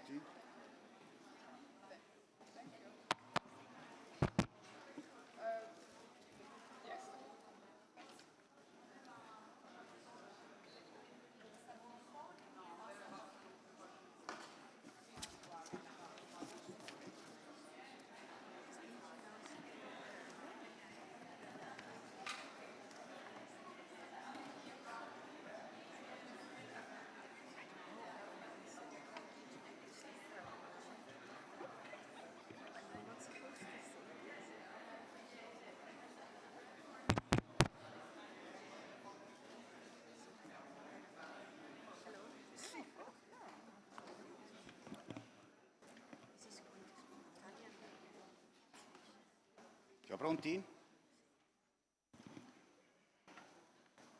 Pronti? Siamo pronti?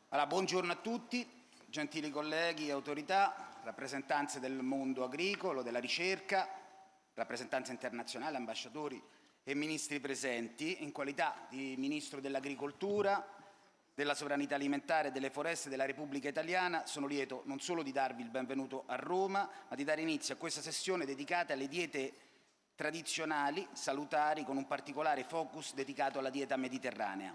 Allora, buongiorno a tutti, gentili colleghi e autorità, rappresentanze del mondo agricolo, della ricerca, rappresentanze internazionali, ambasciatori e ministri presenti. In qualità di Ministro dell'Agricoltura, della Sovranità Alimentare e delle Foreste della Repubblica Italiana, sono lieto non solo di darvi il benvenuto a Roma, ma di dare inizio a questa sessione dedicata alle diete tradizionali, salutari, con un particolare focus dedicato alla dieta mediterranea.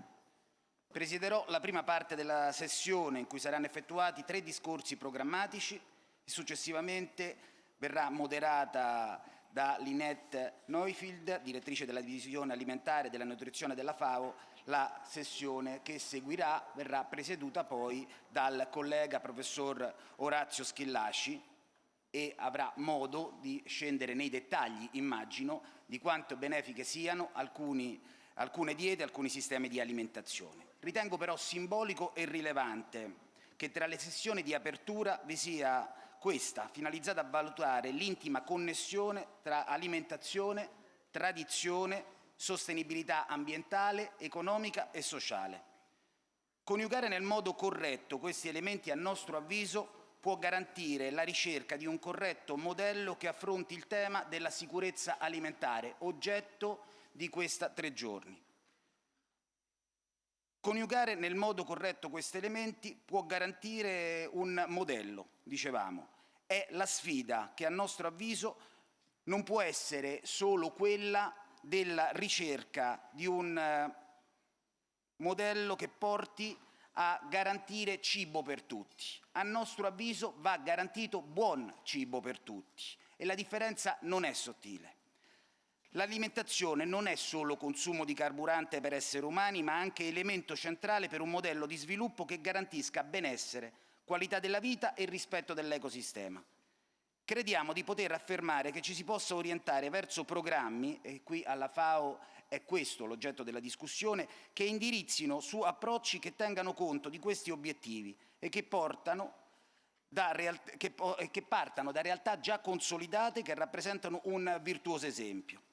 Presiederò la prima parte della sessione in cui saranno effettuati 3 discorsi programmatici e successivamente verrà moderata da Linette Neufield, direttrice della Divisione Alimentare della Nutrizione della FAO. La sessione che seguirà verrà presieduta poi dal collega professor Orazio Schillaci e avrà modo di scendere nei dettagli, immagino, di quanto benefiche siano alcune diete, alcuni sistemi di alimentazione. Ritengo però simbolico e rilevante che tra le sessioni di apertura vi sia questa, finalizzata a valutare l'intima connessione tra alimentazione, tradizione, sostenibilità ambientale, economica e sociale. Coniugare nel modo corretto questi elementi, a nostro avviso, può garantire la ricerca di un corretto modello che affronti il tema della sicurezza alimentare, oggetto di questa 3 giorni. Coniugare nel modo corretto questi elementi può garantire un modello, dicevamo. È la sfida che, a nostro avviso, non può essere solo quella della ricerca di un modello che porti a garantire cibo per tutti. A nostro avviso va garantito buon cibo per tutti e la differenza non è sottile. L'alimentazione non è solo consumo di carburante per esseri umani, ma anche elemento centrale per un modello di sviluppo che garantisca benessere, qualità della vita e rispetto dell'ecosistema. Crediamo di poter affermare che ci si possa orientare verso programmi, e qui alla FAO è questo l'oggetto della discussione, che indirizzino su approcci che tengano conto di questi obiettivi e che partano da realtà già consolidate che rappresentano un virtuoso esempio.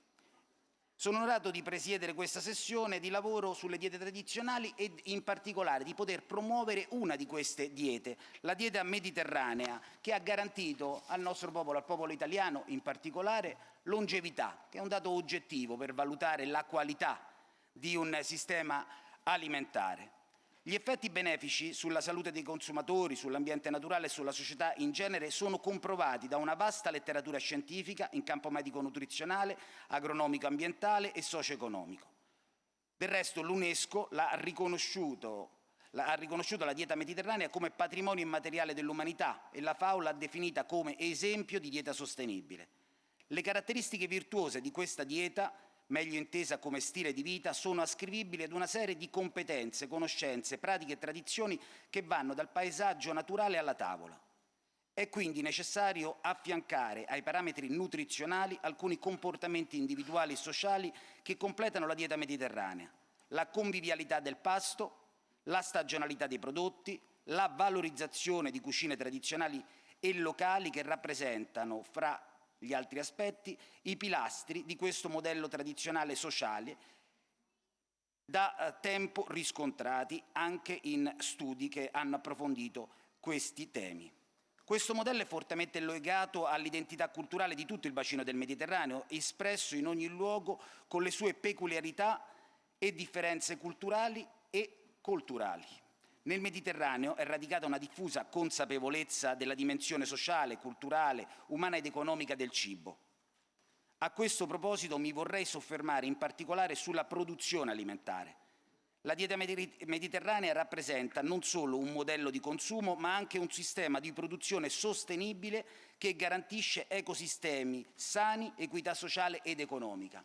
Sono onorato di presiedere questa sessione di lavoro sulle diete tradizionali e in particolare di poter promuovere una di queste diete, la dieta mediterranea, che ha garantito al nostro popolo, al popolo italiano in particolare, longevità, che è un dato oggettivo per valutare la qualità di un sistema alimentare. Gli effetti benefici sulla salute dei consumatori, sull'ambiente naturale e sulla società in genere sono comprovati da una vasta letteratura scientifica in campo medico-nutrizionale, agronomico, ambientale e socio-economico. Del resto l'UNESCO ha riconosciuto la dieta mediterranea come patrimonio immateriale dell'umanità e la FAO l'ha definita come esempio di dieta sostenibile. Le caratteristiche virtuose di questa dieta, meglio intesa come stile di vita, sono ascrivibili ad una serie di competenze, conoscenze, pratiche e tradizioni che vanno dal paesaggio naturale alla tavola. È quindi necessario affiancare ai parametri nutrizionali alcuni comportamenti individuali e sociali che completano la dieta mediterranea: la convivialità del pasto, la stagionalità dei prodotti, la valorizzazione di cucine tradizionali e locali che rappresentano, fra gli altri aspetti, i pilastri di questo modello tradizionale sociale da tempo riscontrati anche in studi che hanno approfondito questi temi. Questo modello è fortemente legato all'identità culturale di tutto il bacino del Mediterraneo, espresso in ogni luogo con le sue peculiarità e differenze culturali e culturali. Nel Mediterraneo è radicata una diffusa consapevolezza della dimensione sociale, culturale, umana ed economica del cibo. A questo proposito mi vorrei soffermare in particolare sulla produzione alimentare. La dieta mediterranea rappresenta non solo un modello di consumo, ma anche un sistema di produzione sostenibile che garantisce ecosistemi sani, equità sociale ed economica.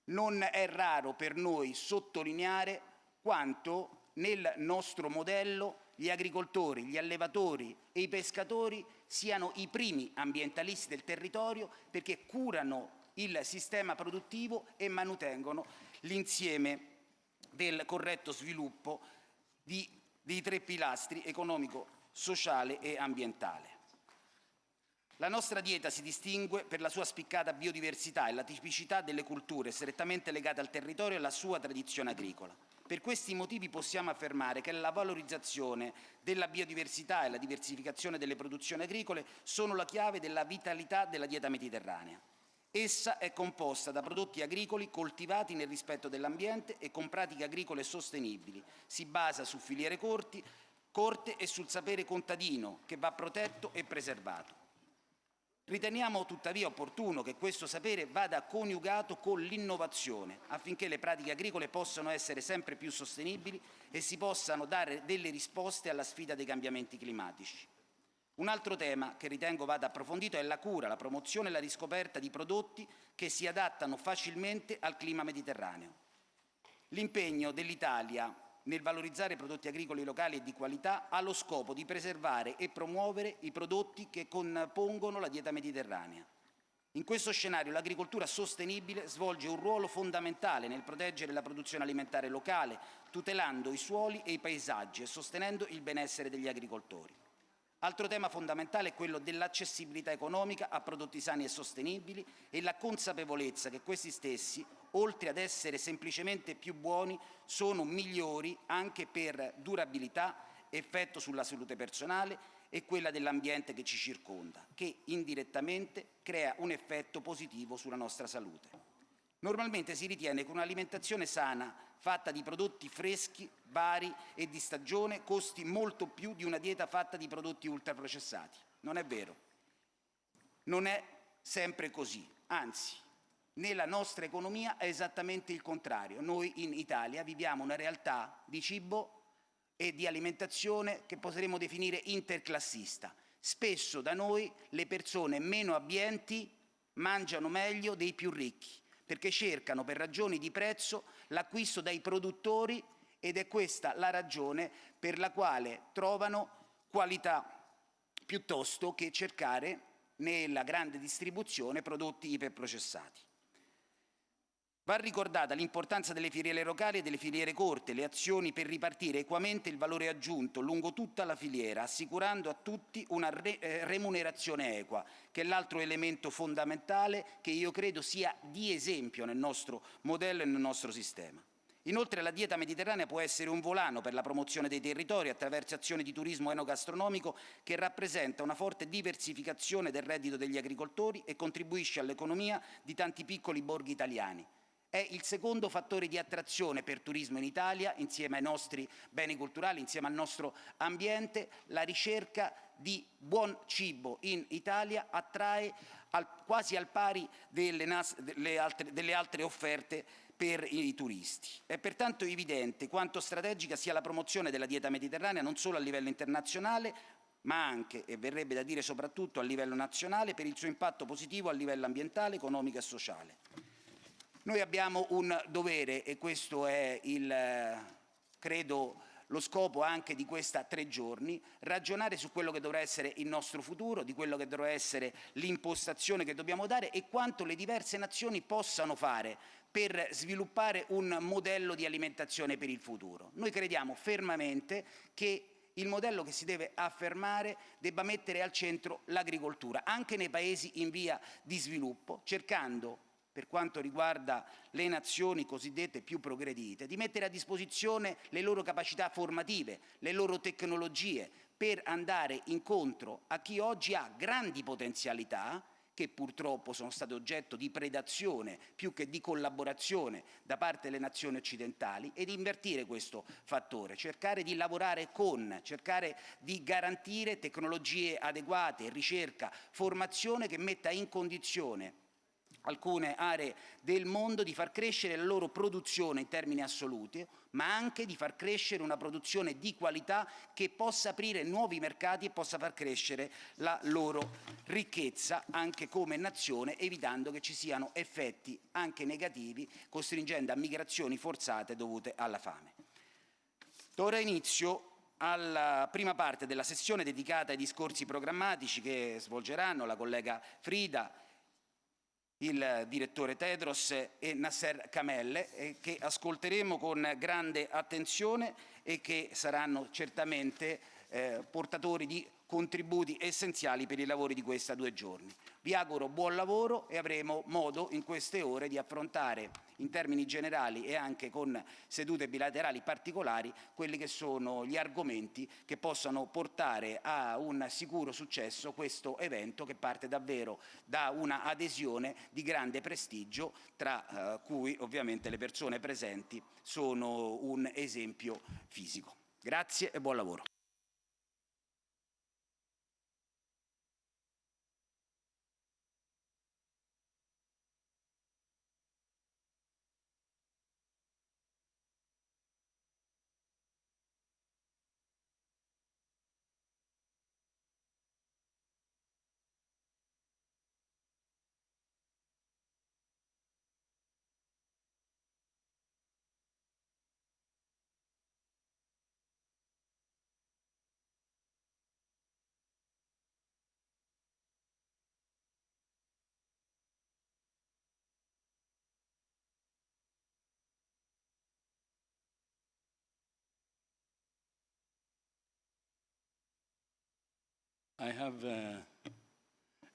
Non è raro per noi sottolineare quanto nel nostro modello gli agricoltori, gli allevatori e i pescatori siano i primi ambientalisti del territorio, perché curano il sistema produttivo e manutengono l'insieme del corretto sviluppo dei tre pilastri economico, sociale e ambientale. La nostra dieta si distingue per la sua spiccata biodiversità e la tipicità delle culture strettamente legate al territorio e alla sua tradizione agricola. Per questi motivi possiamo affermare che la valorizzazione della biodiversità e la diversificazione delle produzioni agricole sono la chiave della vitalità della dieta mediterranea. Essa è composta da prodotti agricoli coltivati nel rispetto dell'ambiente e con pratiche agricole sostenibili. Si basa su filiere corte e sul sapere contadino, che va protetto e preservato. Riteniamo tuttavia opportuno che questo sapere vada coniugato con l'innovazione, affinché le pratiche agricole possano essere sempre più sostenibili e si possano dare delle risposte alla sfida dei cambiamenti climatici. Un altro tema che ritengo vada approfondito è la cura, la promozione e la riscoperta di prodotti che si adattano facilmente al clima mediterraneo. L'impegno dell'Italia nel valorizzare prodotti agricoli locali e di qualità ha lo scopo di preservare e promuovere i prodotti che compongono la dieta mediterranea. In questo scenario l'agricoltura sostenibile svolge un ruolo fondamentale nel proteggere la produzione alimentare locale, tutelando i suoli e i paesaggi e sostenendo il benessere degli agricoltori. Altro tema fondamentale è quello dell'accessibilità economica a prodotti sani e sostenibili e la consapevolezza che questi stessi, oltre ad essere semplicemente più buoni, sono migliori anche per durabilità, effetto sulla salute personale e quella dell'ambiente che ci circonda, che indirettamente crea un effetto positivo sulla nostra salute. Normalmente si ritiene che un'alimentazione sana, fatta di prodotti freschi, vari e di stagione, costi molto più di una dieta fatta di prodotti ultraprocessati. Non è vero. Non è sempre così. Anzi, nella nostra economia è esattamente il contrario. Noi in Italia viviamo una realtà di cibo e di alimentazione che potremmo definire interclassista. Spesso da noi le persone meno abbienti mangiano meglio dei più ricchi, perché cercano per ragioni di prezzo l'acquisto dai produttori ed è questa la ragione per la quale trovano qualità piuttosto che cercare nella grande distribuzione prodotti iperprocessati. Va ricordata l'importanza delle filiere locali e delle filiere corte, le azioni per ripartire equamente il valore aggiunto lungo tutta la filiera, assicurando a tutti una remunerazione equa, che è l'altro elemento fondamentale che io credo sia di esempio nel nostro modello e nel nostro sistema. Inoltre la dieta mediterranea può essere un volano per la promozione dei territori attraverso azioni di turismo enogastronomico che rappresenta una forte diversificazione del reddito degli agricoltori e contribuisce all'economia di tanti piccoli borghi italiani. È il secondo fattore di attrazione per turismo in Italia, insieme ai nostri beni culturali, insieme al nostro ambiente. La ricerca di buon cibo in Italia attrae quasi al pari delle altre offerte per i turisti. È pertanto evidente quanto strategica sia la promozione della dieta mediterranea non solo a livello internazionale, ma anche, e verrebbe da dire soprattutto, a livello nazionale per il suo impatto positivo a livello ambientale, economico e sociale. Noi abbiamo un dovere, e questo è credo lo scopo anche di questa 3 giorni, ragionare su quello che dovrà essere il nostro futuro, di quello che dovrà essere l'impostazione che dobbiamo dare e quanto le diverse nazioni possano fare per sviluppare un modello di alimentazione per il futuro. Noi crediamo fermamente che il modello che si deve affermare debba mettere al centro l'agricoltura, anche nei paesi in via di sviluppo, cercando, per quanto riguarda le nazioni cosiddette più progredite, di mettere a disposizione le loro capacità formative, le loro tecnologie, per andare incontro a chi oggi ha grandi potenzialità che purtroppo sono state oggetto di predazione più che di collaborazione da parte delle nazioni occidentali, ed invertire questo fattore, cercare di lavorare cercare di garantire tecnologie adeguate, ricerca, formazione che metta in condizione alcune aree del mondo di far crescere la loro produzione in termini assoluti, ma anche di far crescere una produzione di qualità che possa aprire nuovi mercati e possa far crescere la loro ricchezza anche come nazione, evitando che ci siano effetti anche negativi, costringendo a migrazioni forzate dovute alla fame. Do ora inizio alla prima parte della sessione dedicata ai discorsi programmatici che svolgeranno la collega Frida, il direttore Tedros e Nasser Kamel, che ascolteremo con grande attenzione e che saranno certamente portatori di contributi essenziali per i lavori di questi 2 giorni. Vi auguro buon lavoro e avremo modo in queste ore di affrontare in termini generali e anche con sedute bilaterali particolari quelli che sono gli argomenti che possano portare a un sicuro successo questo evento, che parte davvero da una adesione di grande prestigio, tra cui ovviamente le persone presenti sono un esempio fisico. Grazie e buon lavoro. I have an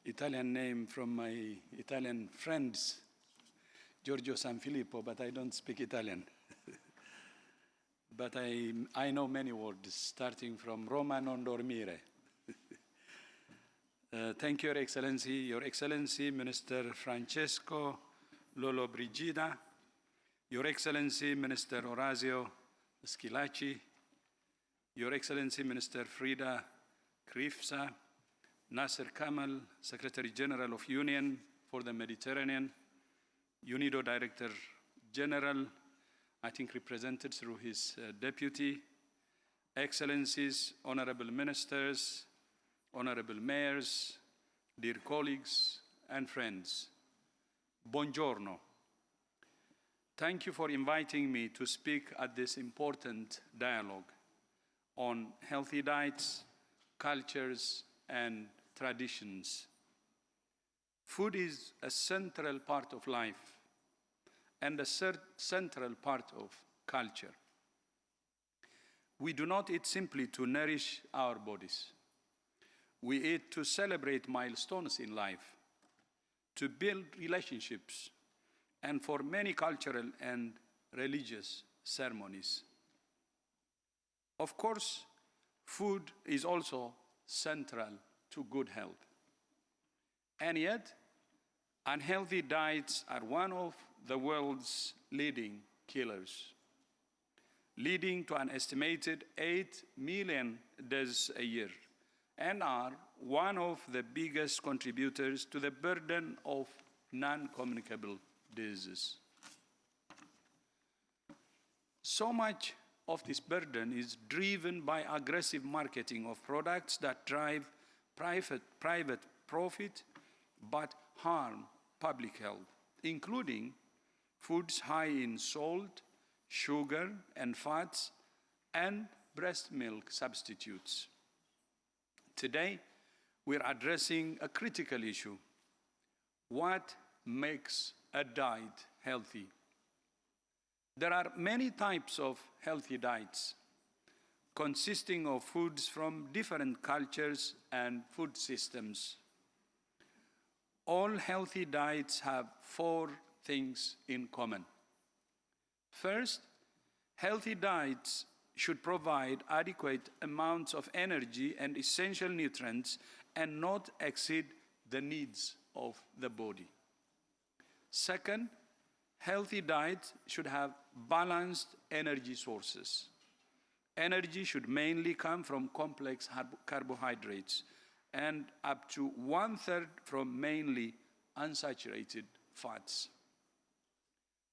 Italian name from my Italian friends, Giorgio Sanfilippo, but I don't speak Italian. But I know many words, starting from Roma non dormire. Thank you, Your Excellency, Minister Francesco Lollobrigida, Your Excellency, Minister Orazio Schillaci, Your Excellency, Minister Frida Krifsa, Nasser Kamal, Secretary General of Union for the Mediterranean, UNIDO Director General, I think represented through his deputy, Excellencies, Honorable Ministers, Honorable Mayors, dear colleagues and friends, buongiorno. Thank you for inviting me to speak at this important dialogue on healthy diets, cultures, and traditions. Food is a central part of life and a central part of culture. We do not eat simply to nourish our bodies. We eat to celebrate milestones in life, to build relationships, and for many cultural and religious ceremonies. Of course, food is also central to good health. And yet, unhealthy diets are one of the world's leading killers, leading to an estimated 8 million deaths a year, and are one of the biggest contributors to the burden of non-communicable diseases. So much of this burden is driven by aggressive marketing of products that drive private profit but harm public health, including foods high in salt, sugar, and fats, and breast milk substitutes. Today, we're addressing a critical issue: what makes a diet healthy? There are many types of healthy diets, consisting of foods from different cultures and food systems. All healthy diets have 4 things in common. First, healthy diets should provide adequate amounts of energy and essential nutrients and not exceed the needs of the body. Second, healthy diet should have balanced energy sources. Energy should mainly come from complex carbohydrates and up to 1/3 from mainly unsaturated fats.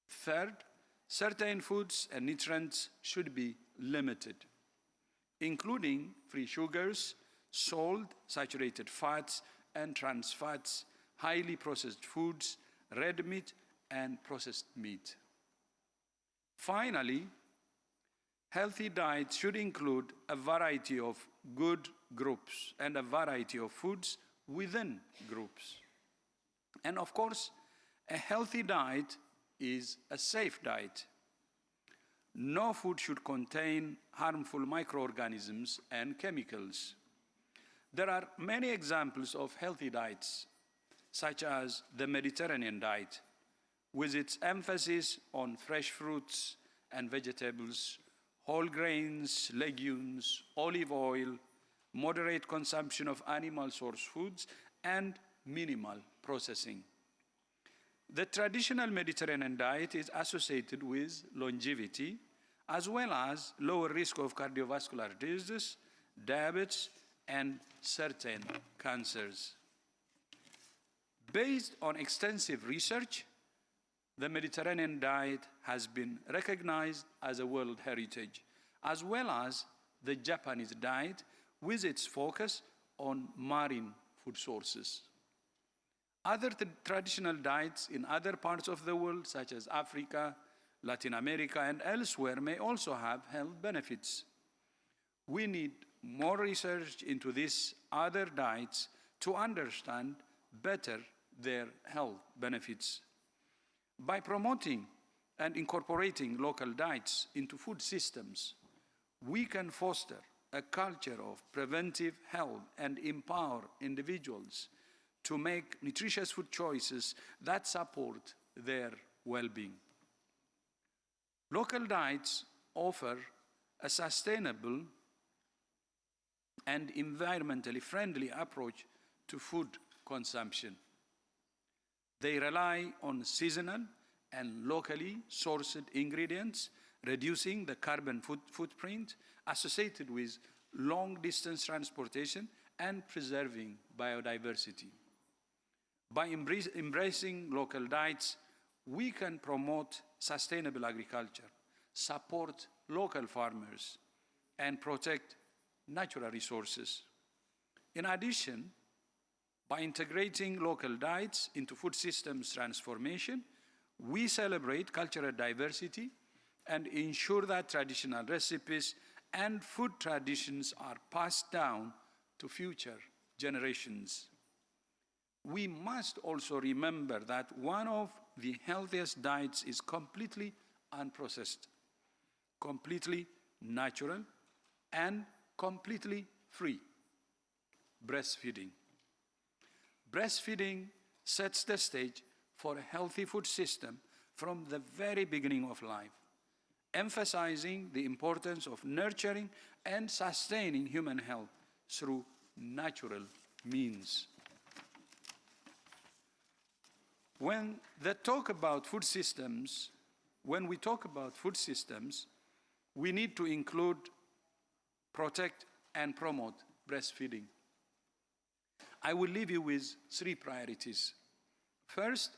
Third, certain foods and nutrients should be limited, including free sugars, salt, saturated fats, and trans fats, highly processed foods, red meat, and processed meat. Finally, healthy diet should include a variety of good groups and a variety of foods within groups. And of course, a healthy diet is a safe diet. No food should contain harmful microorganisms and chemicals. There are many examples of healthy diets, such as the Mediterranean diet, with its emphasis on fresh fruits and vegetables, whole grains, legumes, olive oil, moderate consumption of animal source foods, and minimal processing. The traditional Mediterranean diet is associated with longevity, as well as lower risk of cardiovascular diseases, diabetes, and certain cancers. Based on extensive research, the Mediterranean diet has been recognized as a World Heritage, as well as the Japanese diet with its focus on marine food sources. Other traditional diets in other parts of the world, such as Africa, Latin America, and elsewhere, may also have health benefits. We need more research into these other diets to understand better their health benefits. By promoting and incorporating local diets into food systems, we can foster a culture of preventive health and empower individuals to make nutritious food choices that support their well-being. Local diets offer a sustainable and environmentally friendly approach to food consumption. They rely on seasonal and locally sourced ingredients, reducing the carbon footprint associated with long-distance transportation and preserving biodiversity. By embracing local diets, we can promote sustainable agriculture, support local farmers, and protect natural resources. In addition, by integrating local diets into food systems transformation, we celebrate cultural diversity and ensure that traditional recipes and food traditions are passed down to future generations. We must also remember that one of the healthiest diets is completely unprocessed, completely natural, and completely free: breastfeeding. Breastfeeding sets the stage for a healthy food system from the very beginning of life, emphasizing the importance of nurturing and sustaining human health through natural means. When we talk about food systems, we need to include, protect, and promote breastfeeding. I will leave you with 3 priorities. First,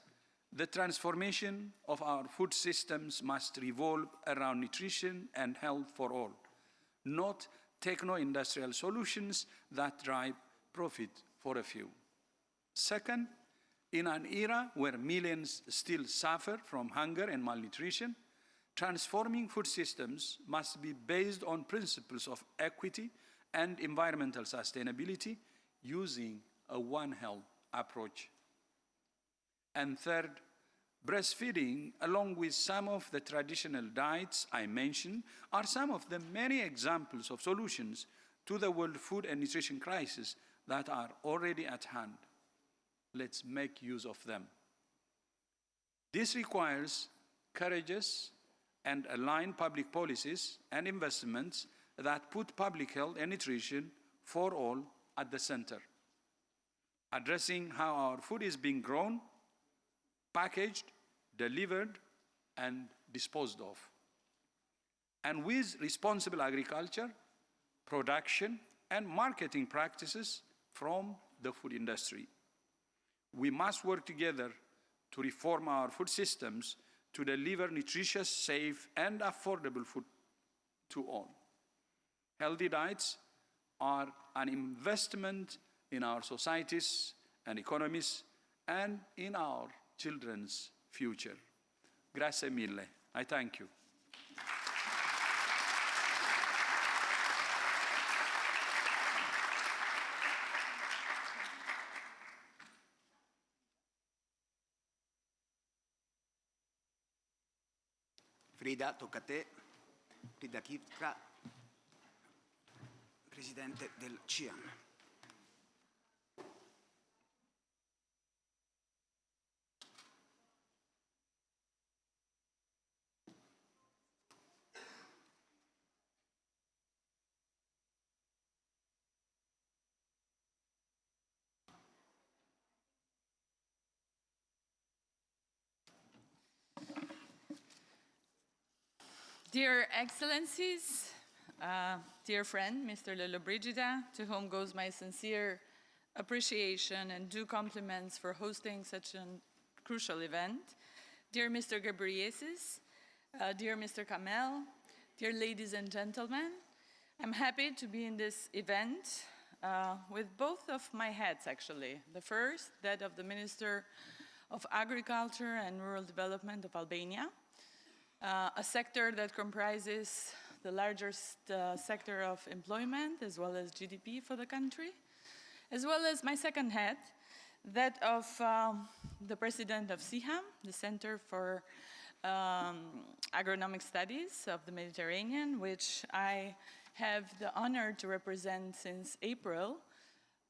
the transformation of our food systems must revolve around nutrition and health for all, not techno-industrial solutions that drive profit for a few. Second, in an era where millions still suffer from hunger and malnutrition, transforming food systems must be based on principles of equity and environmental sustainability using a One Health approach. And third, breastfeeding, along with some of the traditional diets I mentioned, are some of the many examples of solutions to the world food and nutrition crisis that are already at hand. Let's make use of them. This requires courageous and aligned public policies and investments that put public health and nutrition for all at the center. addressing how our food is being grown, packaged, delivered, and disposed of. And with responsible agriculture, production, and marketing practices from the food industry. We must work together to reform our food systems to deliver nutritious, safe, and affordable food to all. Healthy diets are an investment in our societies and economies and in our children's future. Grazie mille. I thank you. Frida, tocca a te. Frida Kifka, Presidente del CIAM. Dear Excellencies, dear friend, Mr. Lollobrigida, to whom goes my sincere appreciation and due compliments for hosting such a crucial event, dear Mr. Ghebreyesus, dear Mr. Kamel, dear ladies and gentlemen, I'm happy to be in this event with both of my hats, actually. The first, that of the Minister of Agriculture and Rural Development of Albania, a sector that comprises the largest sector of employment as well as GDP for the country, as well as my second hat, that of the president of CIHAM, the Center for Agronomic Studies of the Mediterranean, which I have the honor to represent since April,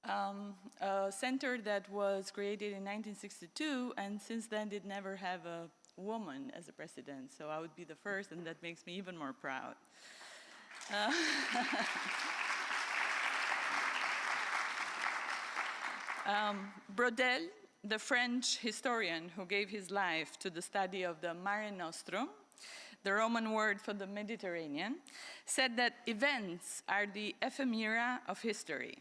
a center that was created in 1962 and since then did never have a woman as a president, so I would be the first, and that makes me even more proud. Brodel, the French historian who gave his life to the study of the Mare Nostrum, the Roman word for the Mediterranean, said that events are the ephemera of history.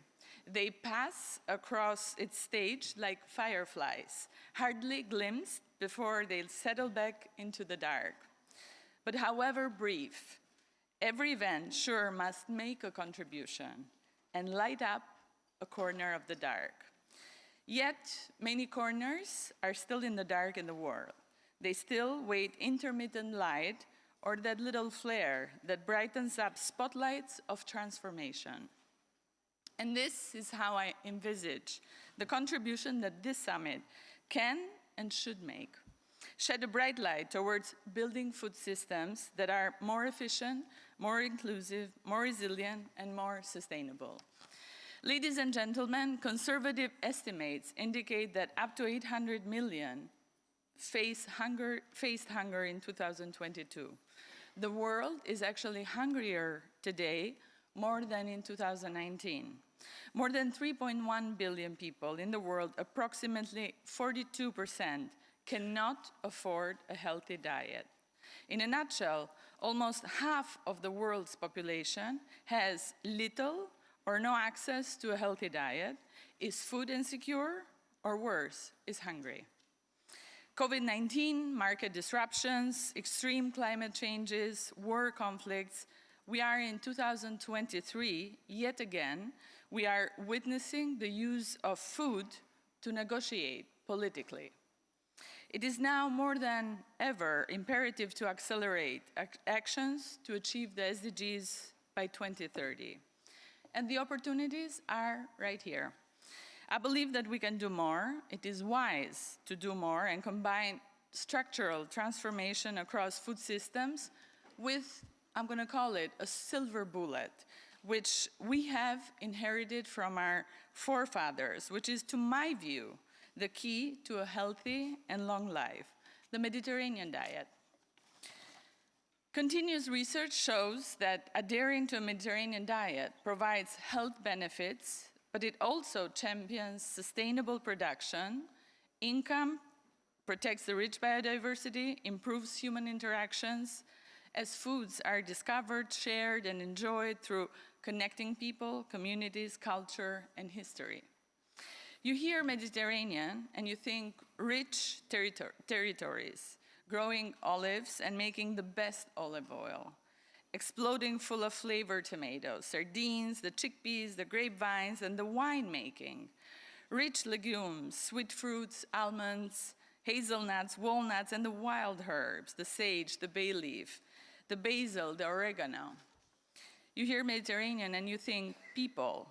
They pass across its stage like fireflies, hardly glimpsed before they'll settle back into the dark. But however brief, every event sure must make a contribution and light up a corner of the dark. Yet, many corners are still in the dark in the world. They still wait intermittent light or that little flare that brightens up spotlights of transformation. And this is how I envisage the contribution that this summit can and should make. Shed a bright light towards building food systems that are more efficient, more inclusive, more resilient, and more sustainable. Ladies and gentlemen, conservative estimates indicate that up to 800 million faced hunger in 2022. The world is actually hungrier today more than in 2019. More than 3.1 billion people in the world, approximately 42%, cannot afford a healthy diet. In a nutshell, almost half of the world's population has little or no access to a healthy diet, is food insecure, or worse, is hungry. COVID-19, market disruptions, extreme climate changes, war conflicts. We are in 2023, yet again, we are witnessing the use of food to negotiate politically. It is now more than ever imperative to accelerate actions to achieve the SDGs by 2030. And the opportunities are right here. I believe that we can do more. It is wise to do more and combine structural transformation across food systems with, I'm going to call it, a silver bullet, which we have inherited from our forefathers, which is, to my view, the key to a healthy and long life, the Mediterranean diet. Continuous research shows that adhering to a Mediterranean diet provides health benefits but it also champions sustainable production, income, protects the rich biodiversity, improves human interactions, as foods are discovered, shared, and enjoyed through connecting people, communities, culture, and history. You hear Mediterranean and you think rich territories, growing olives and making the best olive oil, exploding full of flavor tomatoes, sardines, the chickpeas, the grapevines, and the winemaking, rich legumes, sweet fruits, almonds, hazelnuts, walnuts, and the wild herbs, the sage, the bay leaf, the basil, the oregano. You hear Mediterranean and you think people,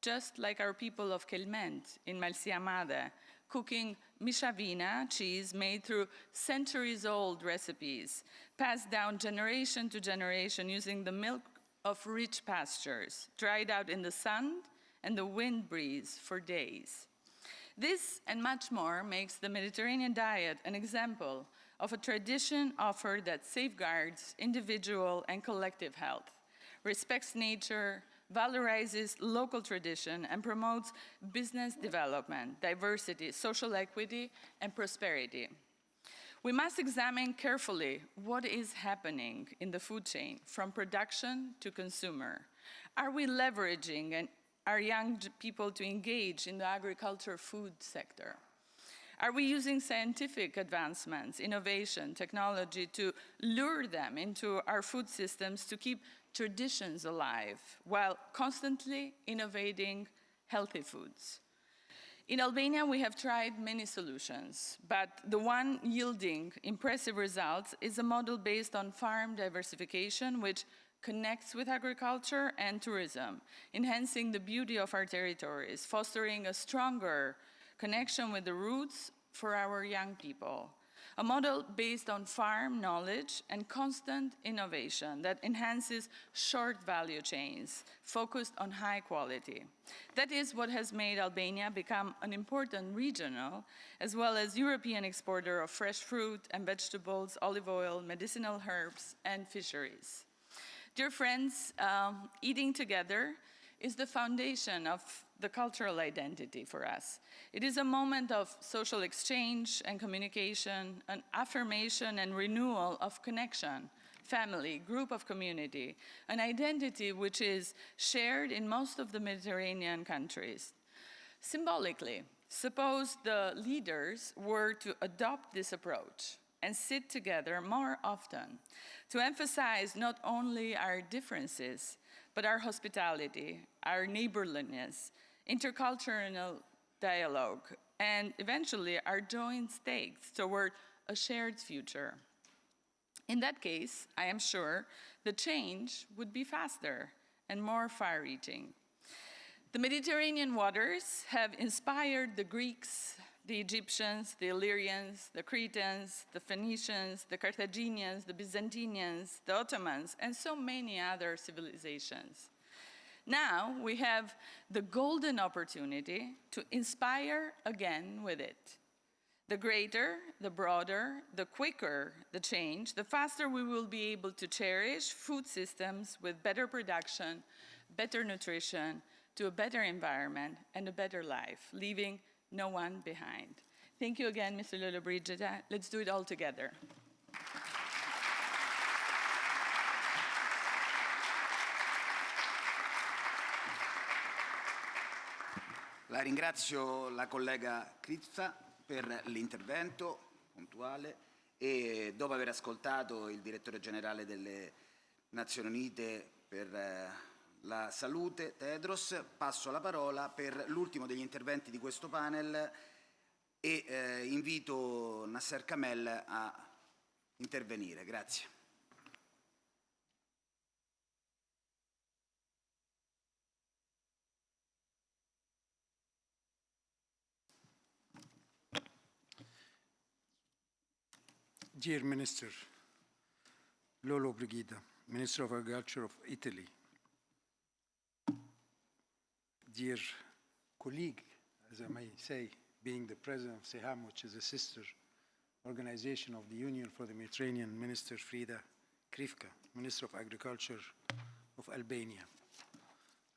just like our people of Kelment in Malsiamade, cooking mishavina, cheese made through centuries-old recipes, passed down generation to generation using the milk of rich pastures, dried out in the sun and the wind breeze for days. This and much more makes the Mediterranean diet an example of a tradition offered that safeguards individual and collective health, respects nature, valorizes local tradition, and promotes business development, diversity, social equity, and prosperity. We must examine carefully what is happening in the food chain, from production to consumer. Are we leveraging our young people to engage in the agriculture food sector? Are we using scientific advancements, innovation, technology to lure them into our food systems to keep traditions alive while constantly innovating healthy foods? In Albania, we have tried many solutions, but the one yielding impressive results is a model based on farm diversification, which connects with agriculture and tourism, enhancing the beauty of our territories, fostering a stronger connection with the roots for our young people. A model based on farm knowledge and constant innovation that enhances short value chains, focused on high quality. That is what has made Albania become an important regional as well as European exporter of fresh fruit and vegetables, olive oil, medicinal herbs, and fisheries. Dear friends, eating together is the foundation of the cultural identity for us. It is a moment of social exchange and communication, an affirmation and renewal of connection, family, group of community, an identity which is shared in most of the Mediterranean countries. Symbolically, suppose the leaders were to adopt this approach and sit together more often to emphasize not only our differences, but our hospitality, our neighborliness, intercultural dialogue, and eventually our joint stakes toward a shared future. In that case, I am sure the change would be faster and more far-reaching. The Mediterranean waters have inspired the Greeks, the Egyptians, the Illyrians, the Cretans, the Phoenicians, the Carthaginians, the Byzantinians, the Ottomans, and so many other civilizations. Now we have the golden opportunity to inspire again with it. The greater, the broader, the quicker the change, the faster we will be able to cherish food systems with better production, better nutrition, to a better environment and a better life, leaving no one behind. Thank you again, Mr. Lollobrigida. Let's do it all together. La ringrazio la collega Kritza per l'intervento puntuale e dopo aver ascoltato il direttore generale delle Nazioni Unite per la salute, Tedros, passo la parola per l'ultimo degli interventi di questo panel e invito Nasser Kamel a intervenire. Grazie. Dear Minister Lollobrigida, Minister of Agriculture of Italy, dear colleague, as I may say, being the president of SEHAM, which is a sister organization of the Union for the Mediterranean, Minister Frida Krivka, Minister of Agriculture of Albania.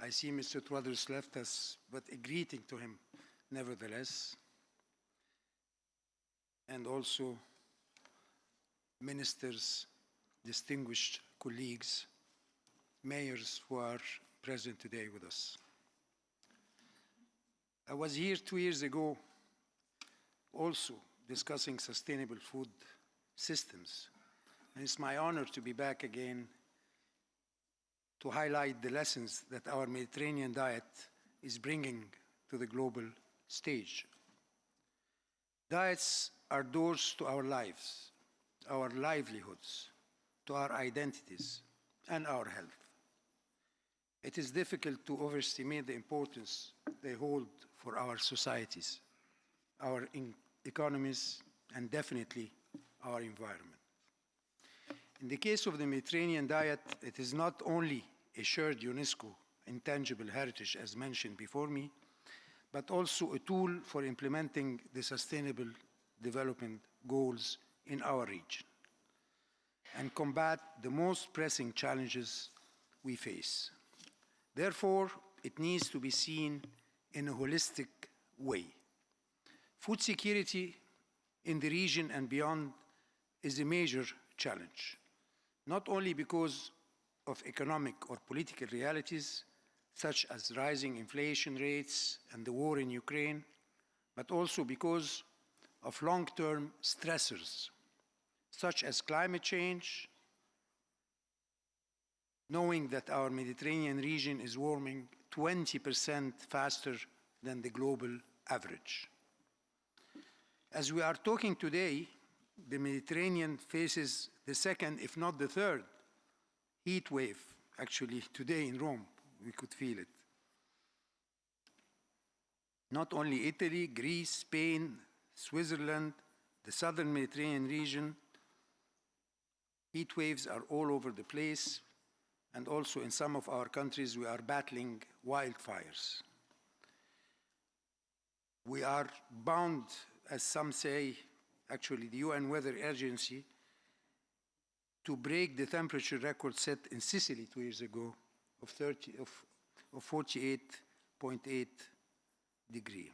I see Mr. Twadros left us, but a greeting to him nevertheless. And also ministers, distinguished colleagues, mayors who are present today with us. I was here 2 years ago also discussing sustainable food systems. And it's my honor to be back again to highlight the lessons that our Mediterranean diet is bringing to the global stage. Diets are doors to our lives, our livelihoods, to our identities, and our health. It is difficult to overestimate the importance they hold for our societies, our economies, and definitely our environment. In the case of the Mediterranean diet, it is not only a shared UNESCO intangible heritage, as mentioned before me, but also a tool for implementing the Sustainable Development Goals in our region and combat the most pressing challenges we face. Therefore, it needs to be seen in a holistic way. Food security in the region and beyond is a major challenge, not only because of economic or political realities, such as rising inflation rates and the war in Ukraine, but also because of long-term stressors, such as climate change, knowing that our Mediterranean region is warming 20% faster than the global average. As we are talking today, the Mediterranean faces the second, if not the third, heat wave. Actually, today in Rome, we could feel it. Not only Italy, Greece, Spain, Switzerland, the southern Mediterranean region, heat waves are all over the place, and also in some of our countries we are battling wildfires. We are bound, as some say, actually the UN Weather Agency, to break the temperature record set in Sicily 2 years ago of 48.8 degrees.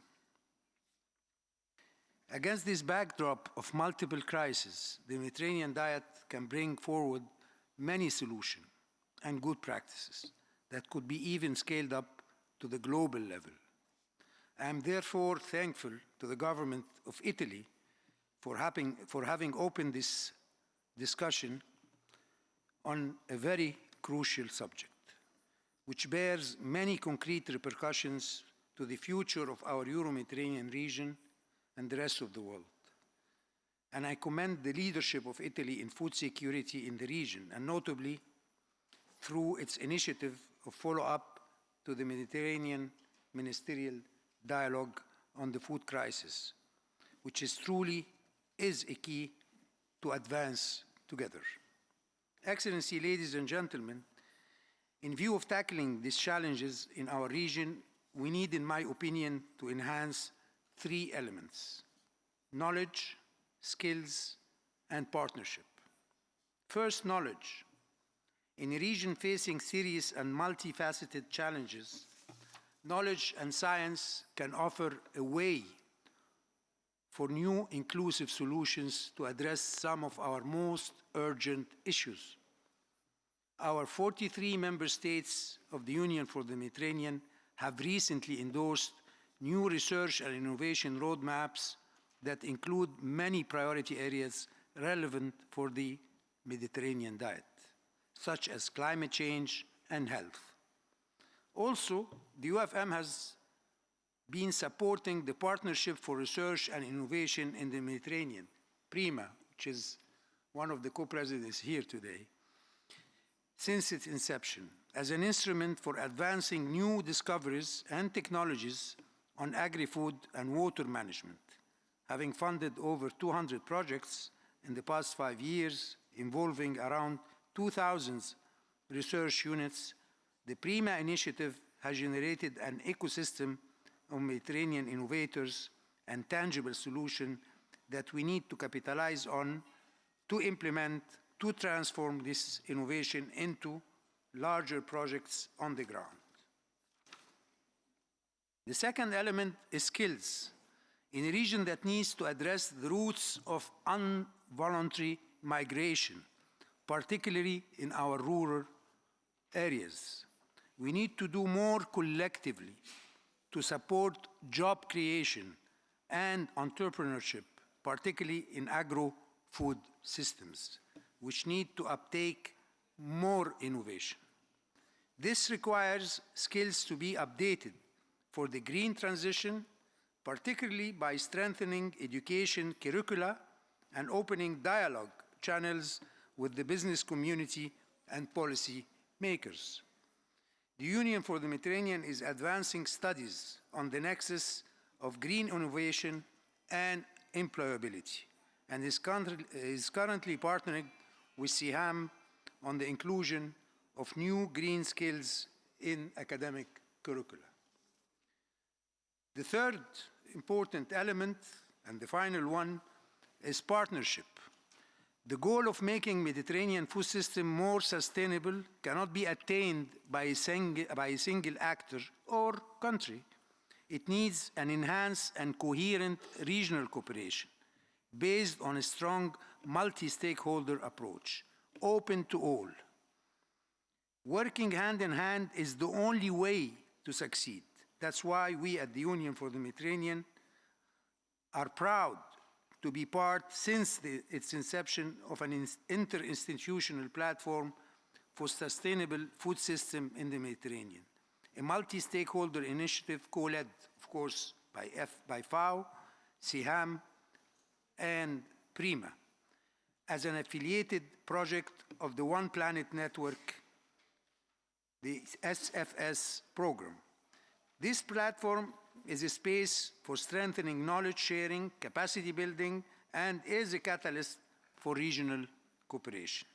Against this backdrop of multiple crises, the Mediterranean diet can bring forward many solutions and good practices that could be even scaled up to the global level. I am therefore thankful to the government of Italy for having opened this discussion on a very crucial subject, which bears many concrete repercussions to the future of our Euro-Mediterranean region and the rest of the world. And I commend the leadership of Italy in food security in the region, and notably through its initiative of follow-up to the Mediterranean Ministerial Dialogue on the Food Crisis, which truly is a key to advance together. Excellency, ladies and gentlemen, in view of tackling these challenges in our region, we need, in my opinion, to enhance 3 elements: knowledge, skills, and partnership. First, knowledge. In a region facing serious and multifaceted challenges, knowledge and science can offer a way for new inclusive solutions to address some of our most urgent issues. Our 43 member states of the Union for the Mediterranean have recently endorsed new research and innovation roadmaps that include many priority areas relevant for the Mediterranean diet, such as climate change and health. Also, the UFM has been supporting the Partnership for Research and Innovation in the Mediterranean, PRIMA, which is one of the co-presidents here today, since its inception, as an instrument for advancing new discoveries and technologies on agri-food and water management, having funded over 200 projects in the past 5 years involving around 2,000 research units. The PRIMA initiative has generated an ecosystem of Mediterranean innovators and tangible solutions that we need to capitalize on to implement, to transform this innovation into larger projects on the ground. The second element is skills. In a region that needs to address the roots of involuntary migration, particularly in our rural areas, we need to do more collectively to support job creation and entrepreneurship, particularly in agro-food systems, which need to uptake more innovation. This requires skills to be updated for the green transition, particularly by strengthening education curricula and opening dialogue channels with the business community and policy makers. The Union for the Mediterranean is advancing studies on the nexus of green innovation and employability, and is currently partnering with CIHAM on the inclusion of new green skills in academic curricula. The third important element, and the final one, is partnership. The goal of making Mediterranean food system more sustainable cannot be attained by a single actor or country. It needs an enhanced and coherent regional cooperation based on a strong multi-stakeholder approach, open to all. Working hand in hand is the only way to succeed. That's why we at the Union for the Mediterranean are proud to be part, since its inception, of an interinstitutional platform for sustainable food system in the Mediterranean, a multi-stakeholder initiative co-led, of course, by FAO, CIHAM, and PRIMA, as an affiliated project of the One Planet Network, the SFS program. This platform is a space for strengthening knowledge sharing, capacity building, and is a catalyst for regional cooperation.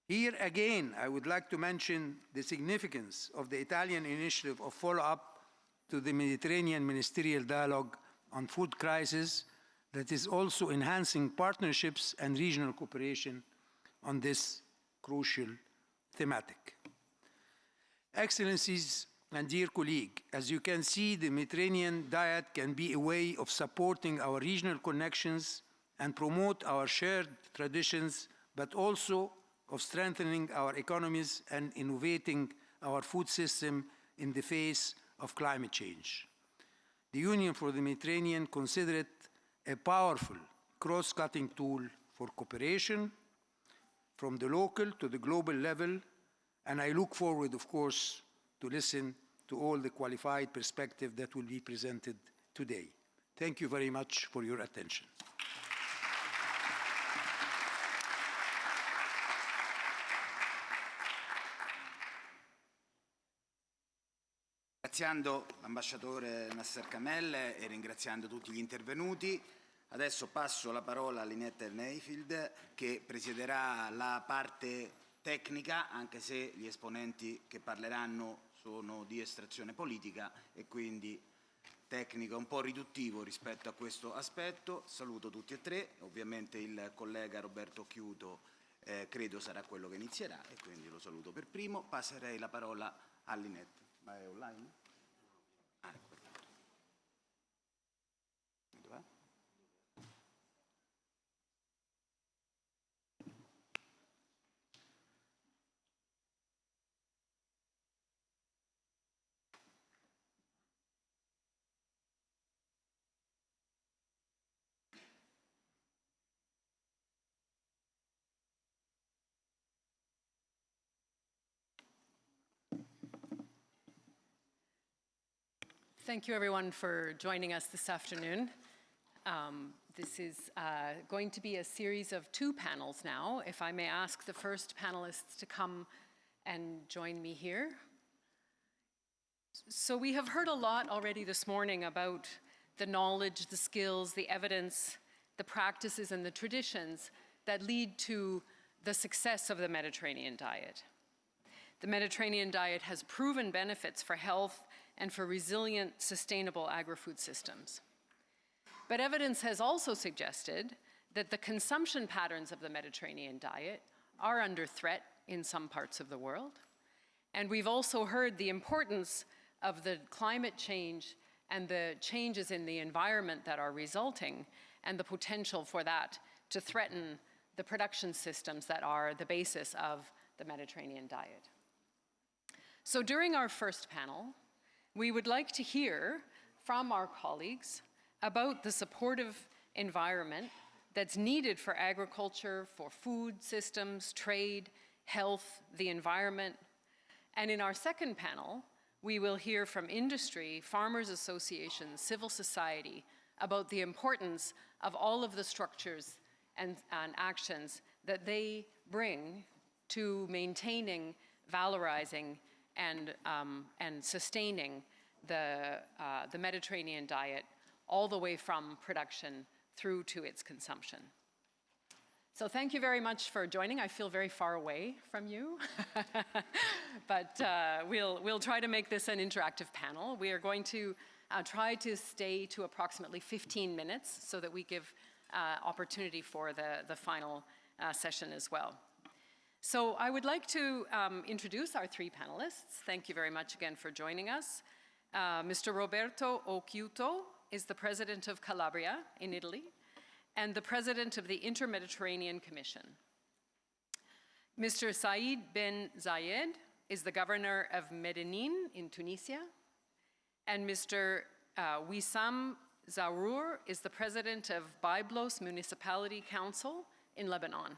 Here again, I would like to mention the significance of the Italian initiative of follow-up to the Mediterranean Ministerial Dialogue on Food Crisis that is also enhancing partnerships and regional cooperation on this crucial thematic. Excellencies and dear colleague, as you can see, the Mediterranean diet can be a way of supporting our regional connections and promote our shared traditions, but also of strengthening our economies and innovating our food system in the face of climate change. The Union for the Mediterranean considers it a powerful cross-cutting tool for cooperation from the local to the global level, and I look forward, of course, to listen to all the qualified perspective that will be presented today. Thank you very much for your attention. Ringraziando l'ambasciatore Nasser Kamel e ringraziando tutti gli intervenuti, adesso passo la parola a Lynette Neyfield, che presiederà la parte tecnica, anche se gli esponenti che parleranno sono di estrazione politica e quindi tecnico un po' riduttivo rispetto a questo aspetto. Saluto tutti e tre, ovviamente il collega Roberto Chiuto credo sarà quello che inizierà e quindi lo saluto per primo. Passerei la parola a Lynette. Ma è online? Ah, perfetto. Dov'è? Thank you, everyone, for joining us this afternoon. This is going to be a series of two panels now. If I may ask the first panelists to come and join me here. So we have heard a lot already this morning about the knowledge, the skills, the evidence, the practices, and the traditions that lead to the success of the Mediterranean diet. The Mediterranean diet has proven benefits for health and for resilient, sustainable agri-food systems. But evidence has also suggested that the consumption patterns of the Mediterranean diet are under threat in some parts of the world. And we've also heard the importance of the climate change and the changes in the environment that are resulting, and the potential for that to threaten the production systems that are the basis of the Mediterranean diet. So during our first panel, we would like to hear from our colleagues about the supportive environment that's needed for agriculture, for food systems, trade, health, the environment. And in our second panel, we will hear from industry, farmers associations, civil society about the importance of all of the structures and actions that they bring to maintaining, valorizing, and sustaining the Mediterranean diet all the way from production through to its consumption. So thank you very much for joining. I feel very far away from you, but we'll try to make this an interactive panel. We are going to try to stay to approximately 15 minutes so that we give opportunity for the final session as well. So I would like to introduce our three panelists. Thank you very much again for joining us. Mr. Roberto Occhiuto is the president of Calabria in Italy and the president of the Inter-Mediterranean Commission. Mr. Saïd Ben Zayed is the governor of Medellin in Tunisia, and Mr. Wissam Zarour is the president of Byblos Municipality Council in Lebanon.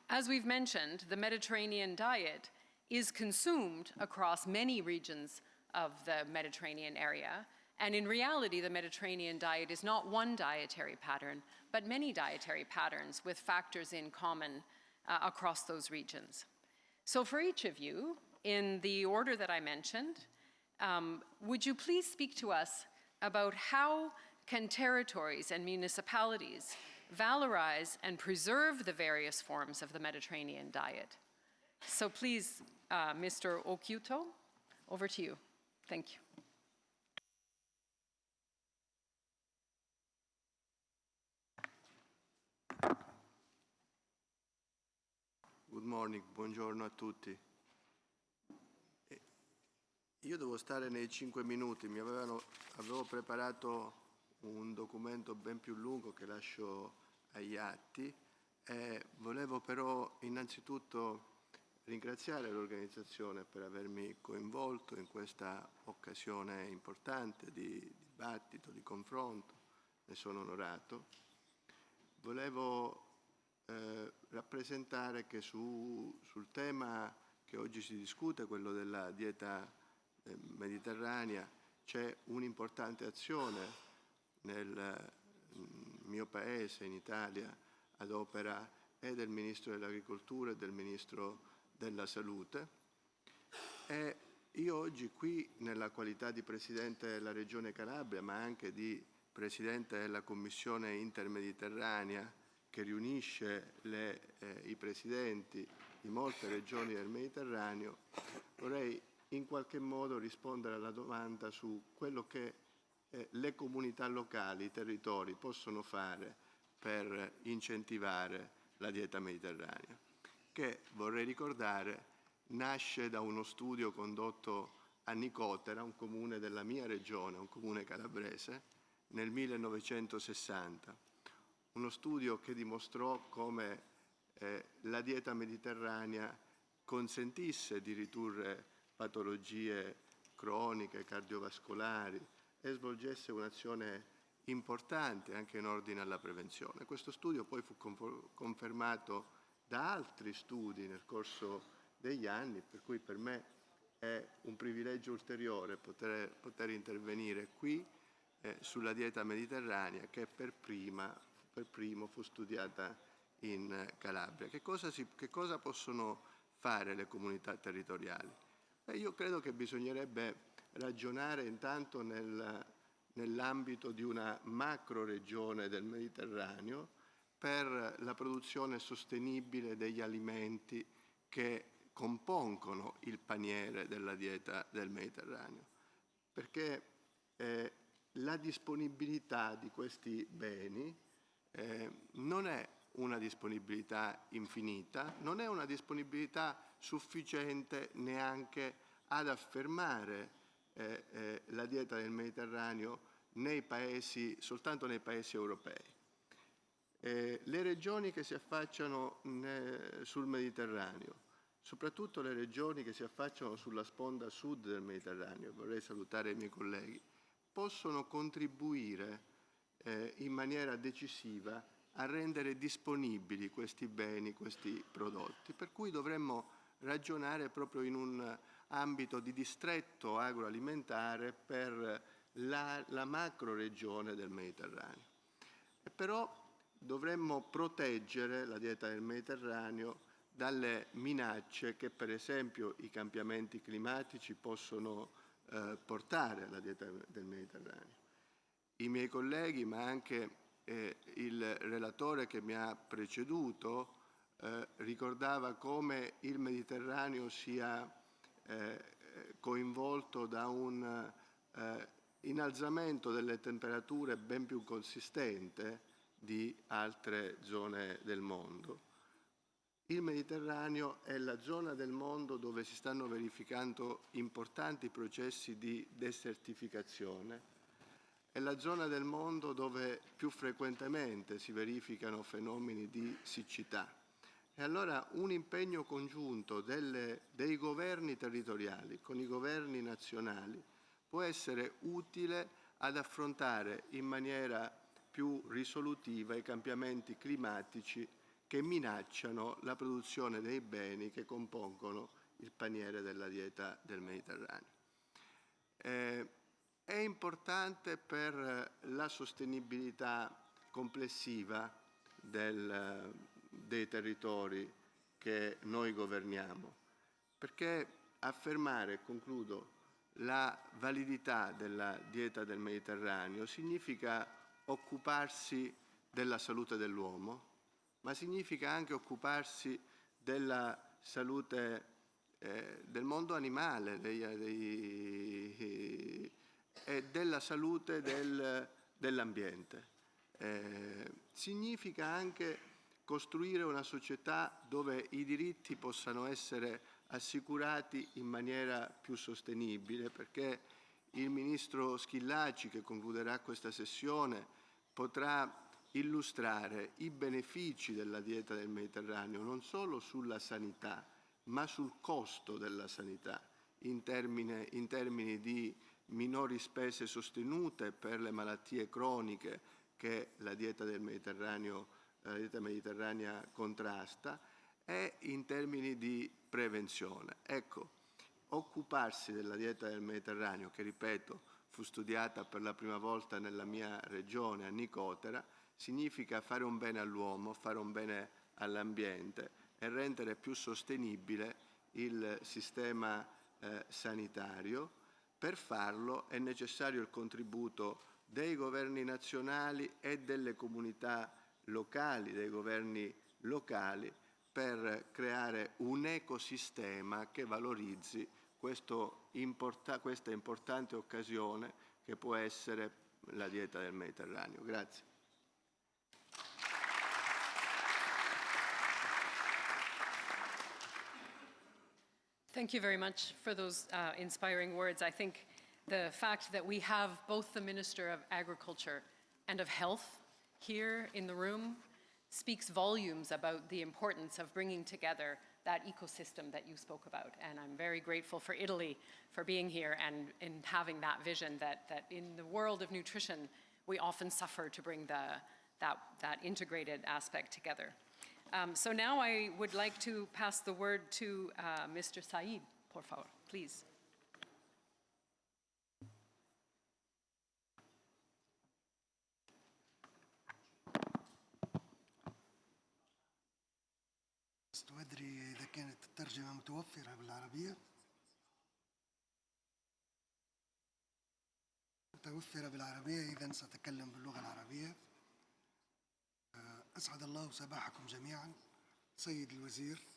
As we've mentioned, the Mediterranean diet is consumed across many regions of the Mediterranean area. And in reality, the Mediterranean diet is not one dietary pattern, but many dietary patterns with factors in common across those regions. So for each of you, in the order that I mentioned, would you please speak to us about how can territories and municipalities valorize and preserve the various forms of the Mediterranean diet? So please, Mr. Occhiuto, over to you. Thank you. Good morning, buongiorno a tutti. Io devo stare nei 5 minuti, avevo preparato un documento ben più lungo che lascio agli atti e volevo però innanzitutto ringraziare l'organizzazione per avermi coinvolto in questa occasione importante di dibattito, di confronto, ne sono onorato. Volevo rappresentare che sul tema che oggi si discute, quello della dieta mediterranea, c'è un'importante azione nel mio paese, in Italia, ad opera e del Ministro dell'Agricoltura e del Ministro della Salute. E io oggi qui, nella qualità di Presidente della Regione Calabria, ma anche di Presidente della Commissione intermediterranea, che riunisce i presidenti di molte regioni del Mediterraneo, vorrei in qualche modo rispondere alla domanda su quello che le comunità locali, i territori possono fare per incentivare la dieta mediterranea, che, vorrei ricordare, nasce da uno studio condotto a Nicotera, un comune della mia regione, un comune calabrese, nel 1960. Uno studio che dimostrò come la dieta mediterranea consentisse di ridurre patologie croniche, cardiovascolari e svolgesse un'azione importante anche in ordine alla prevenzione. Questo studio poi fu confermato da altri studi nel corso degli anni, per cui per me è un privilegio ulteriore poter intervenire qui sulla dieta mediterranea, che per primo fu studiata in Calabria. Che cosa possono fare le comunità territoriali? Io credo che bisognerebbe ragionare intanto nell'ambito di una macro regione del Mediterraneo per la produzione sostenibile degli alimenti che compongono il paniere della dieta del Mediterraneo, perché la disponibilità di questi beni non è una disponibilità infinita, non è una disponibilità sufficiente neanche ad affermare la dieta del Mediterraneo soltanto nei paesi europei. Le regioni che si affacciano sul Mediterraneo, soprattutto le regioni che si affacciano sulla sponda sud del Mediterraneo, vorrei salutare i miei colleghi, possono contribuire in maniera decisiva a rendere disponibili questi beni, questi prodotti, per cui dovremmo ragionare proprio in un ambito di distretto agroalimentare per la macro regione del Mediterraneo. E però dovremmo proteggere la dieta del Mediterraneo dalle minacce che per esempio i cambiamenti climatici possono portare alla dieta del Mediterraneo. I miei colleghi, ma anche il relatore che mi ha preceduto, ricordava come il Mediterraneo sia coinvolto da un innalzamento delle temperature ben più consistente di altre zone del mondo. Il Mediterraneo è la zona del mondo dove si stanno verificando importanti processi di desertificazione, è la zona del mondo dove più frequentemente si verificano fenomeni di siccità. E allora un impegno congiunto dei governi territoriali con i governi nazionali può essere utile ad affrontare in maniera più risolutiva i cambiamenti climatici che minacciano la produzione dei beni che compongono il paniere della dieta del Mediterraneo. È importante per la sostenibilità complessiva dei territori che noi governiamo, perché affermare, concludo, la validità della dieta del Mediterraneo significa occuparsi della salute dell'uomo, ma significa anche occuparsi della salute del mondo animale e della salute dell'ambiente. Significa anche costruire una società dove i diritti possano essere assicurati in maniera più sostenibile, perché il Ministro Schillaci, che concluderà questa sessione, potrà illustrare i benefici della dieta del Mediterraneo non solo sulla sanità, ma sul costo della sanità, in termini di minori spese sostenute per le malattie croniche che la dieta mediterranea contrasta e in termini di prevenzione. Ecco, occuparsi della dieta del Mediterraneo, che ripeto fu studiata per la prima volta nella mia regione, a Nicotera, significa fare un bene all'uomo, fare un bene all'ambiente e rendere più sostenibile il sistema sanitario. Per farlo è necessario il contributo dei governi nazionali e delle comunità locali, dei governi locali, per creare un ecosistema che valorizzi questa importante occasione che può essere la dieta del Mediterraneo. Grazie. Thank you very much for those inspiring words. I think the fact that we have both the Minister of Agriculture and of Health here in the room speaks volumes about the importance of bringing together that ecosystem that you spoke about. And I'm very grateful for Italy for being here and in having that vision that in the world of nutrition, we often suffer to bring that integrated aspect together. So now I would like to pass the word to Mr. Said, por favor, please. لست أدري إذا كانت الترجمة متوفرة بالعربية. متوفرة بالعربية، إذن سأتكلم باللغة العربية. أسعد الله صباحكم جميعا سيد الوزير.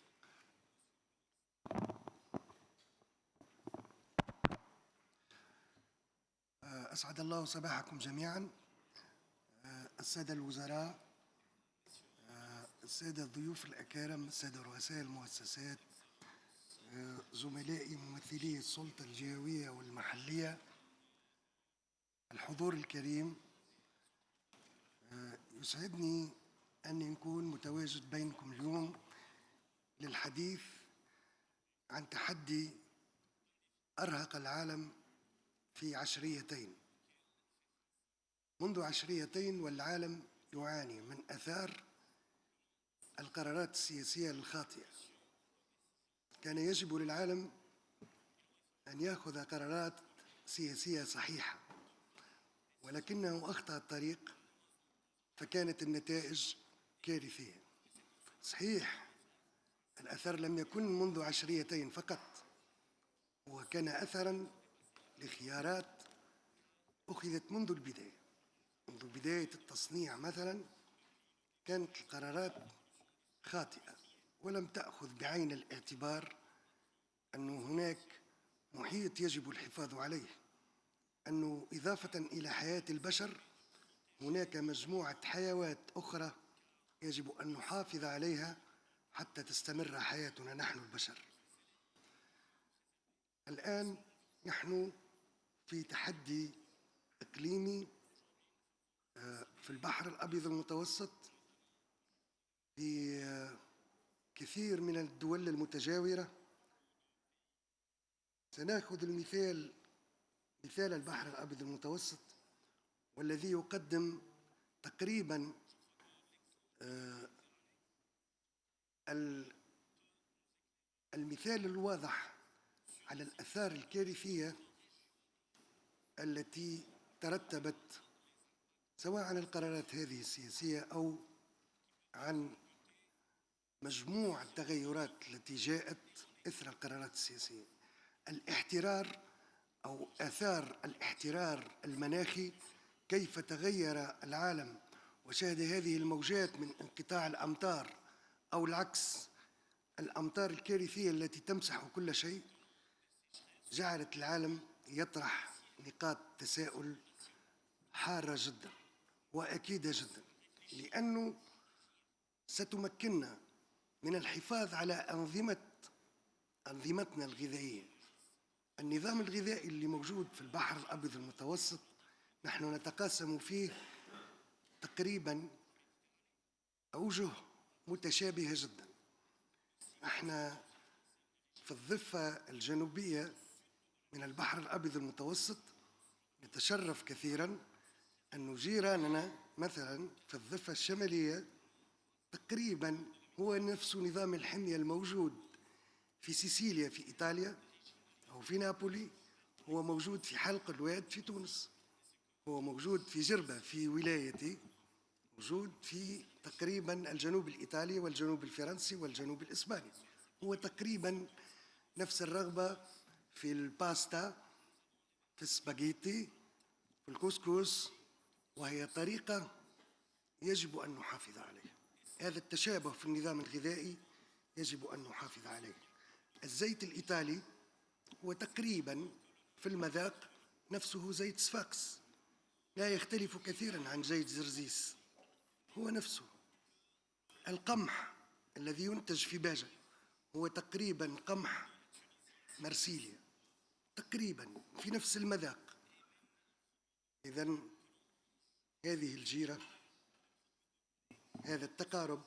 أسعد الله صباحكم جميعا السادة الوزراء، السادة الضيوف الأكارم، السادة رؤساء المؤسسات، زملائي ممثلي السلطة الجهوية والمحلية، الحضور الكريم، يسعدني أن نكون متواجد بينكم اليوم للحديث عن تحدي أرهق العالم في عشريتين. منذ عشريتين والعالم يعاني من آثار القرارات السياسية الخاطئة. كان يجب للعالم أن يأخذ قرارات سياسية صحيحة، ولكنه أخطأ الطريق فكانت النتائج كارثية. صحيح الأثر لم يكن منذ عشريتين فقط، وكان أثراً لخيارات أخذت منذ البداية. منذ بداية التصنيع مثلاً كانت القرارات خاطئة ولم تأخذ بعين الاعتبار أن هناك محيط يجب الحفاظ عليه، أنه إضافة إلى حياة البشر هناك مجموعة حيوات أخرى يجب أن نحافظ عليها حتى تستمر حياتنا نحن البشر. الآن نحن في تحدي إقليمي في البحر الأبيض المتوسط، في كثير من الدول المتجاورة. سنأخذ مثال البحر الأبيض المتوسط، والذي يقدم تقريباً المثال الواضح على الآثار الكارثية التي ترتبت سواء عن القرارات هذه السياسية أو عن مجموع التغيرات التي جاءت إثر القرارات السياسية. الاحترار أو آثار الاحترار المناخي، كيف تغير العالم وشهد هذه الموجات من انقطاع الأمطار أو العكس، الأمطار الكارثية التي تمسح كل شيء، جعلت العالم يطرح نقاط تساؤل حارة جدا وأكيدة جدا، لأنه ستمكننا من الحفاظ على أنظمتنا الغذائية. النظام الغذائي اللي موجود في البحر الأبيض المتوسط نحن نتقاسم فيه تقريبا أوجه متشابهة جدا. احنا في الضفة الجنوبية من البحر الأبيض المتوسط نتشرف كثيرا أن جيراننا مثلا في الضفة الشمالية تقريبا هو نفس نظام الحمية الموجود في سيسيليا في إيطاليا أو في نابولي، هو موجود في حلق الواد في تونس، هو موجود في جربة في ولايتي، موجود في تقريبا الجنوب الإيطالي والجنوب الفرنسي والجنوب الإسباني. هو تقريبا نفس الرغبة في الباستا، في السباغيتي، في الكسكس، وهي طريقة يجب أن نحافظ عليها. هذا التشابه في النظام الغذائي يجب أن نحافظ عليه. الزيت الإيطالي هو تقريبا في المذاق نفسه زيت صفاقس، لا يختلف كثيرا عن زيت زرزيس، هو نفسه. القمح الذي ينتج في باجة هو تقريبا قمح مرسيليا، تقريبا في نفس المذاق. إذن هذه الجيرة، هذا التقارب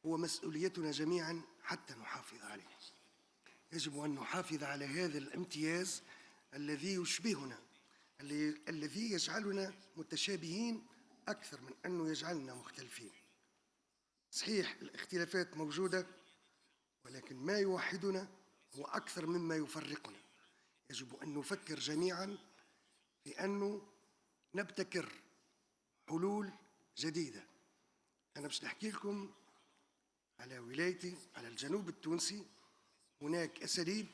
هو مسؤوليتنا جميعا حتى نحافظ عليه. يجب أن نحافظ على هذا الامتياز الذي يشبهنا، الذي يجعلنا متشابهين أكثر من أنه يجعلنا مختلفين. صحيح الاختلافات موجودة، ولكن ما يوحدنا هو أكثر مما يفرقنا. يجب أن نفكر جميعا في أنه نبتكر حلول جديدة. أنا باش نحكي لكم على ولايتي، على الجنوب التونسي. هناك أساليب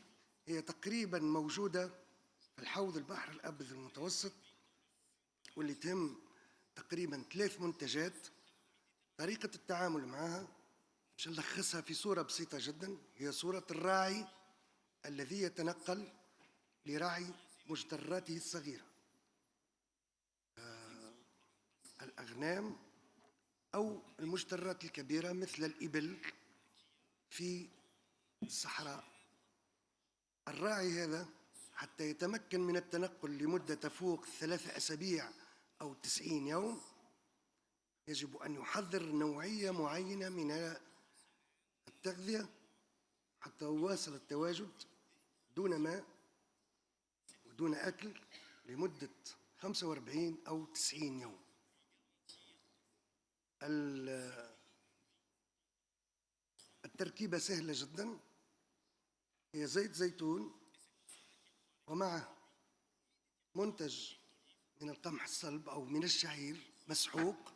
هي تقريبا موجودة في الحوض البحر الأبيض المتوسط، واللي تهم تقريبا 3 منتجات. طريقة التعامل معها باش نلخصها في صورة بسيطة جدا، هي صورة الراعي الذي يتنقل لرعي مجتراته الصغيرة، الأغنام أو المجترات الكبيرة مثل الإبل في الصحراء الراعي هذا حتى يتمكن من التنقل لمدة تفوق 3 أسابيع أو 90 يوم يجب أن يحضر نوعية معينة من التغذية حتى يواصل التواجد دون ماء ودون أكل لمدة 45 أو 90 يوم. التركيبة سهلة جدا، هي زيت زيتون ومع منتج من القمح الصلب أو من الشعير مسحوق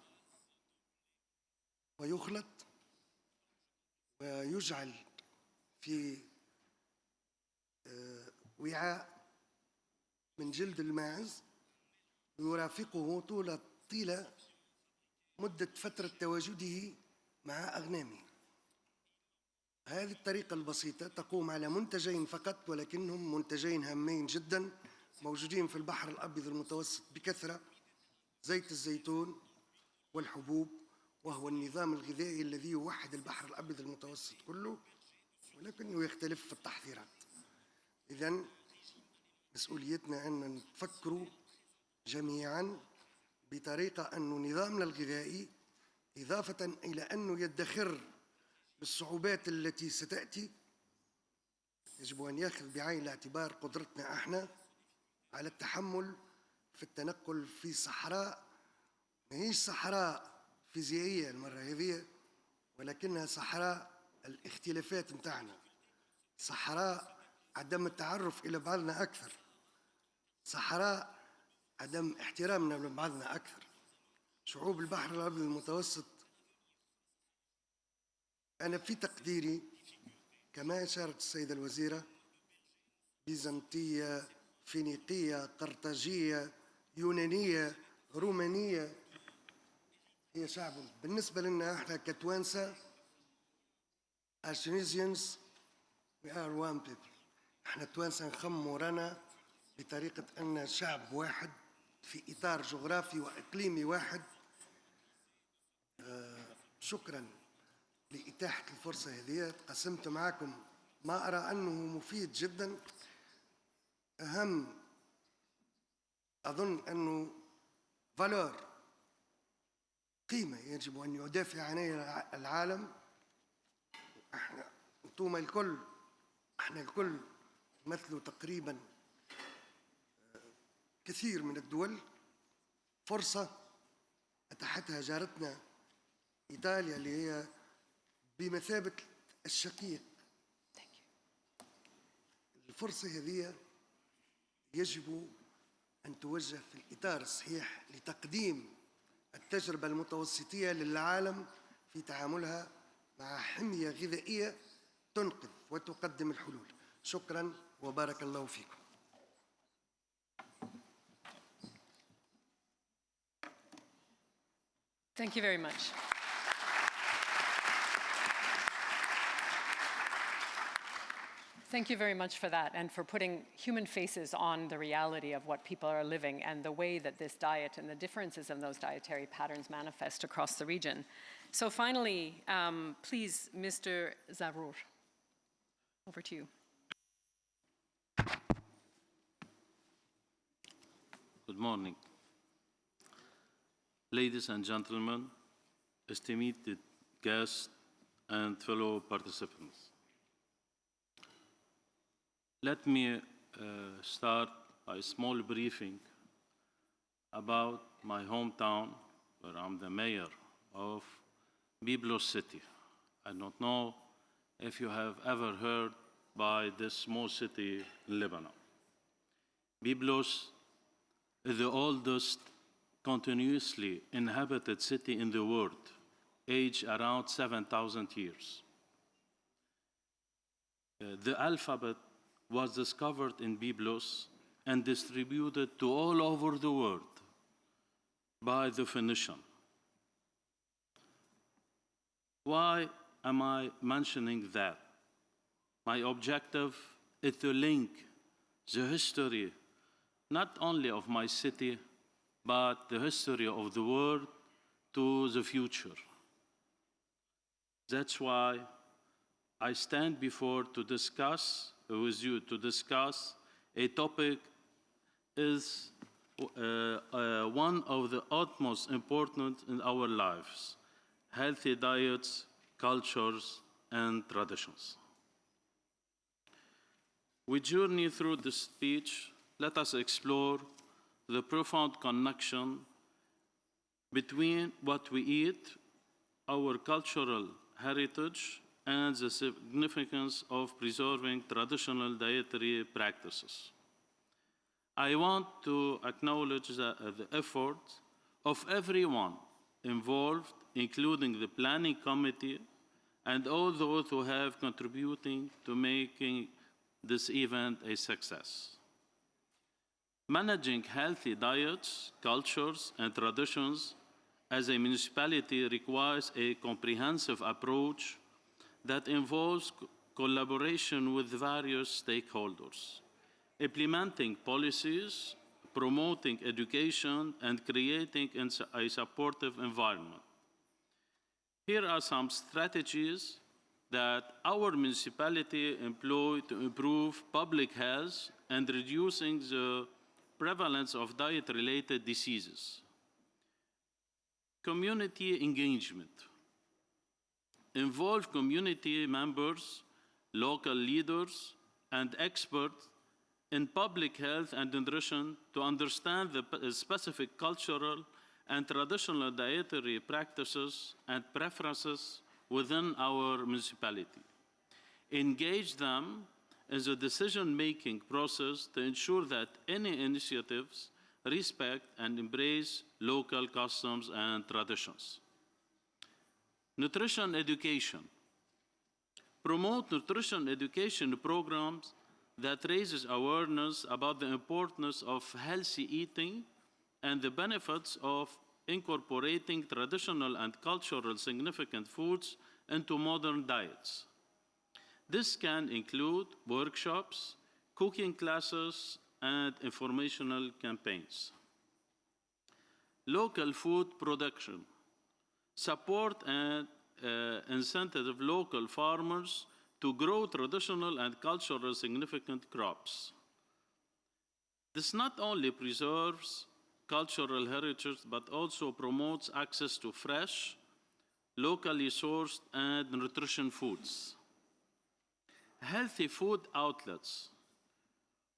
ويخلط ويجعل في وعاء من جلد الماعز يرافقه طيلة مدة فترة تواجده مع أغنامه. هذه الطريقة البسيطة تقوم على منتجين فقط، ولكنهم منتجين هامين جدا موجودين في البحر الأبيض المتوسط بكثرة: زيت الزيتون والحبوب، وهو النظام الغذائي الذي يوحد البحر الأبيض المتوسط كله، ولكنه يختلف في التحضيرات. إذن مسؤوليتنا أن نفكروا جميعا بطريقة أن نظامنا الغذائي إضافة إلى أنه يدخر بالصعوبات التي ستأتي يجب أن يأخذ بعين الاعتبار قدرتنا احنا على التحمل في التنقل في صحراء ما هيش صحراء فيزيائية المرة هذه، ولكنها صحراء الاختلافات متاعنا، صحراء عدم التعرف إلى بعضنا أكثر، صحراء عدم احترامنا لبعضنا أكثر. شعوب البحر الأبيض المتوسط أنا في تقديري كما أشارت السيدة الوزيرة بيزنطية، فينيقية، قرطاجية، يونانية، رومانية، هي شعب بالنسبة لنا احنا كتوانسة as Tunisians we are one people. احنا التوانسة نخموا رانا بطريقة أن شعب واحد في إطار جغرافي وإقليمي واحد. شكرا لإتاحة الفرصة هذه، قسمت معكم ما أرى أنه مفيد جدا. أهم أظن أنه فالور قيمة يجب أن يدافع عنها العالم. احنا انتم الكل احنا الكل مثلوا تقريبا كثير من الدول. فرصة أتاحتها جارتنا إيطاليا اللي هي بمثابة الشقيق. الفرصة هذه يجب أن توجه في الإطار الصحيح لتقديم التجربة المتوسطية للعالم في تعاملها مع حمية غذائية تنقذ وتقدم الحلول. شكرا وبارك الله فيكم. Thank you very much. Thank you very much for that and for putting human faces on the reality of what people are living and the way that this diet and the differences in those dietary patterns manifest across the region. So finally, please, Mr. Zarour, over to you. Good morning. Ladies and gentlemen, esteemed guests and fellow participants. Let me start a small briefing about my hometown, where I'm the mayor of Byblos city. I don't know if you have ever heard by this small city in Lebanon. Byblos is the oldest continuously inhabited city in the world, aged around 7,000 years. The alphabet was discovered in Byblos and distributed to all over the world by the Phoenician. Why am I mentioning that? My objective is to link the history not only of my city, but the history of the world to the future. That's why I stand before to discuss with you to discuss a topic is one of the utmost important in our lives: healthy diets, cultures, and traditions. We journey through this speech. Let us explore the profound connection between what we eat, our cultural heritage, and the significance of preserving traditional dietary practices. I want to acknowledge the effort of everyone involved, including the planning committee and all those who have contributed to making this event a success. Managing healthy diets, cultures, and traditions as a municipality requires a comprehensive approach that involves collaboration with various stakeholders, implementing policies, promoting education, and creating a supportive environment. Here are some strategies that our municipality employs to improve public health and reducing the prevalence of diet-related diseases. Community engagement. Involve community members, local leaders, and experts in public health and nutrition to understand the specific cultural and traditional dietary practices and preferences within our municipality. Engage them in the decision-making process to ensure that any initiatives respect and embrace local customs and traditions. Nutrition education. Promote nutrition education programs that raises awareness about the importance of healthy eating and the benefits of incorporating traditional and cultural significant foods into modern diets. This can include workshops, cooking classes, and informational campaigns. Local food production. Support and incentive local farmers to grow traditional and cultural significant crops. This not only preserves cultural heritage, but also promotes access to fresh, locally sourced, and nutrition foods. Healthy food outlets.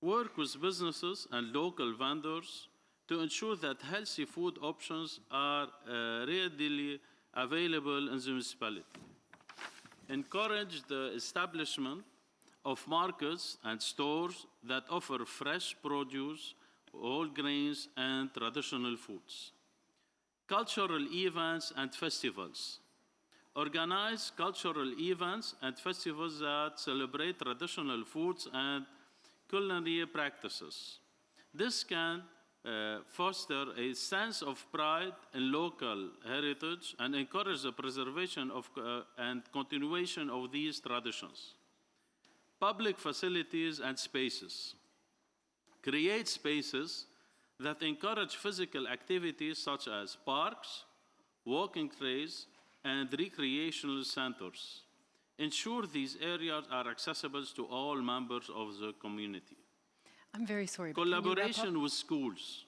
Work with businesses and local vendors to ensure that healthy food options are readily available in the municipality. Encourage the establishment of markets and stores that offer fresh produce, whole grains, and traditional foods. Cultural events and festivals. Organize cultural events and festivals that celebrate traditional foods and culinary practices. This can foster a sense of pride in local heritage and encourage the preservation of and continuation of these traditions. Public facilities and spaces. Create spaces that encourage physical activities such as parks, walking trails, and recreational centers. Ensure these areas are accessible to all members of the community. I'm very sorry, but Collaboration with schools.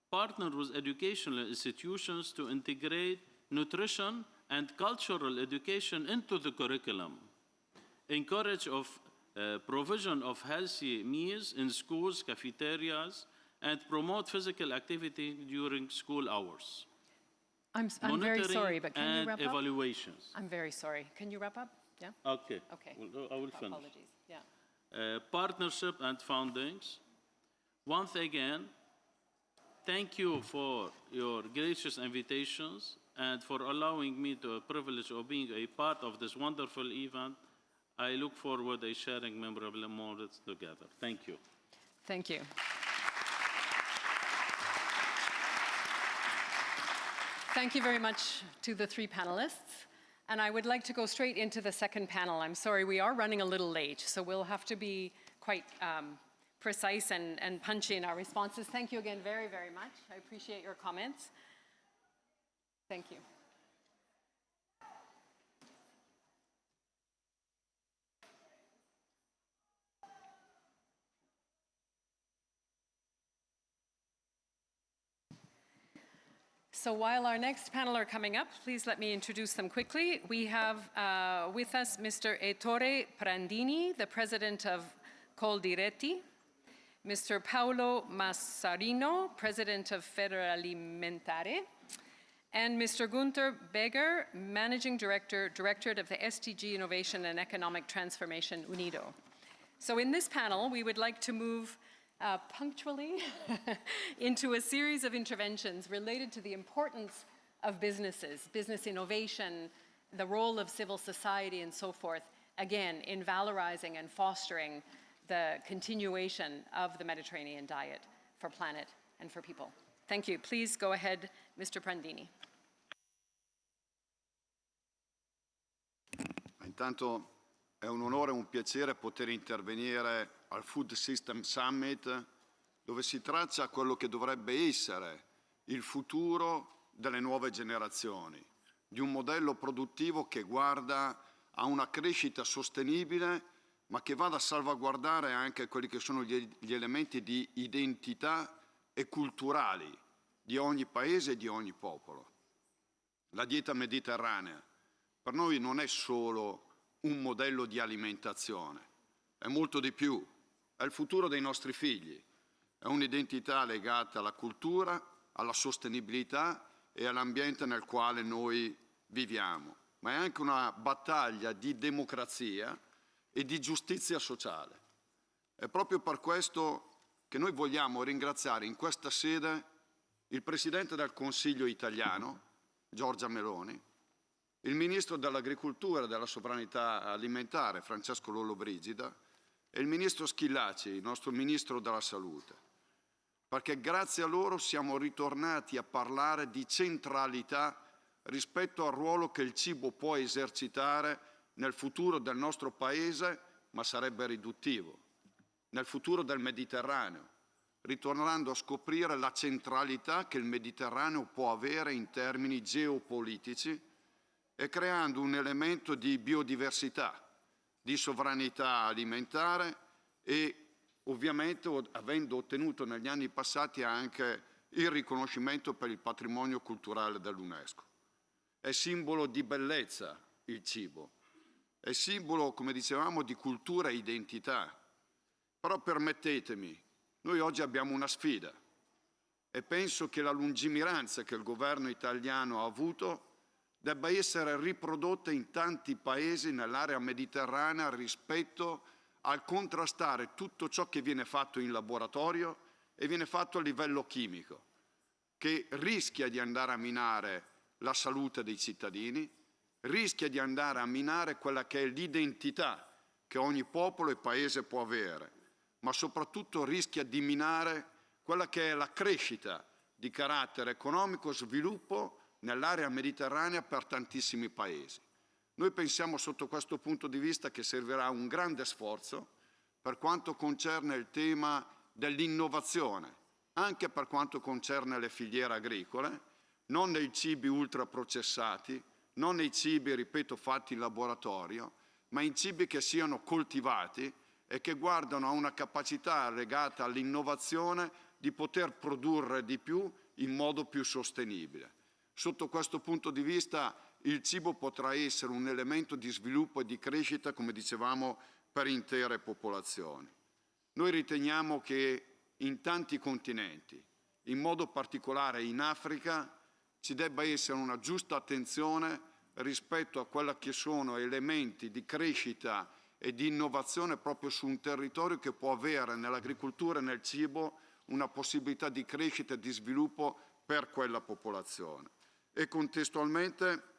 Partner with educational institutions to integrate nutrition and cultural education into the curriculum. Encourage provision of healthy meals in schools, cafeterias, and promote physical activity during school hours. I'm very sorry, but can you wrap up? Evaluations. I'm very sorry. Can you wrap up? Yeah? Okay. Okay. I will finish. Apologies. Yeah. Partnership and fundings. Once again, thank you for your gracious invitations and for allowing me the privilege of being a part of this wonderful event. I look forward to sharing memorable moments together. Thank you. Thank you. Thank you very much to the three panelists. And I would like to go straight into the second panel. I'm sorry, we are running a little late, so we'll have to be quite precise and punchy in our responses. Thank you again very, very much. I appreciate your comments. Thank you. So while our next panel are coming up, please let me introduce them quickly. We have with us Mr. Ettore Prandini, the president of Coldiretti, Mr. Paolo Massarino, president of Federalimentare, and Mr. Gunther Beger, managing director, Directorate of the SDG Innovation and Economic Transformation UNIDO. So in this panel, we would like to move punctually into a series of interventions related to the importance of businesses, business innovation, the role of civil society, and so forth, again, in valorizing and fostering the continuation of the Mediterranean diet for planet and for people. Thank you. Please go ahead, Mr. Prandini. Intanto è un onore e un piacere poter intervenire al Food System Summit, dove si traccia quello che dovrebbe essere il futuro delle nuove generazioni, di un modello produttivo che guarda a una crescita sostenibile, ma che vada a salvaguardare anche quelli che sono gli elementi di identità e culturali di ogni paese e di ogni popolo. La dieta mediterranea per noi non è solo un modello di alimentazione, è molto di più, è il futuro dei nostri figli, è un'identità legata alla cultura, alla sostenibilità e all'ambiente nel quale noi viviamo, ma è anche una battaglia di democrazia e di giustizia sociale. È proprio per questo che noi vogliamo ringraziare in questa sede il Presidente del Consiglio italiano, Giorgia Meloni, il Ministro dell'Agricoltura e della Sovranità Alimentare, Francesco Lollobrigida, e il Ministro Schillaci, il nostro Ministro della Salute, perché grazie a loro siamo ritornati a parlare di centralità rispetto al ruolo che il cibo può esercitare nel futuro del nostro Paese, ma sarebbe riduttivo, nel futuro del Mediterraneo, ritornando a scoprire la centralità che il Mediterraneo può avere in termini geopolitici e creando un elemento di biodiversità, di sovranità alimentare e ovviamente avendo ottenuto negli anni passati anche il riconoscimento per il patrimonio culturale dell'UNESCO. È simbolo di bellezza il cibo, è simbolo, come dicevamo, di cultura e identità. Però permettetemi, noi oggi abbiamo una sfida e penso che la lungimiranza che il governo italiano ha avuto debba essere riprodotta in tanti paesi nell'area mediterranea rispetto al contrastare tutto ciò che viene fatto in laboratorio e viene fatto a livello chimico, che rischia di andare a minare la salute dei cittadini, rischia di andare a minare quella che è l'identità che ogni popolo e paese può avere, ma soprattutto rischia di minare quella che è la crescita di carattere economico, sviluppo nell'area mediterranea per tantissimi paesi. Noi pensiamo sotto questo punto di vista che servirà un grande sforzo per quanto concerne il tema dell'innovazione, anche per quanto concerne le filiere agricole, non nei cibi ultraprocessati, non nei cibi, ripeto, fatti in laboratorio, ma in cibi che siano coltivati e che guardano a una capacità legata all'innovazione di poter produrre di più in modo più sostenibile. Sotto questo punto di vista il cibo potrà essere un elemento di sviluppo e di crescita, come dicevamo, per intere popolazioni. Noi riteniamo che in tanti continenti, in modo particolare in Africa, ci debba essere una giusta attenzione rispetto a quelli che sono elementi di crescita e di innovazione proprio su un territorio che può avere nell'agricoltura e nel cibo una possibilità di crescita e di sviluppo per quella popolazione. E contestualmente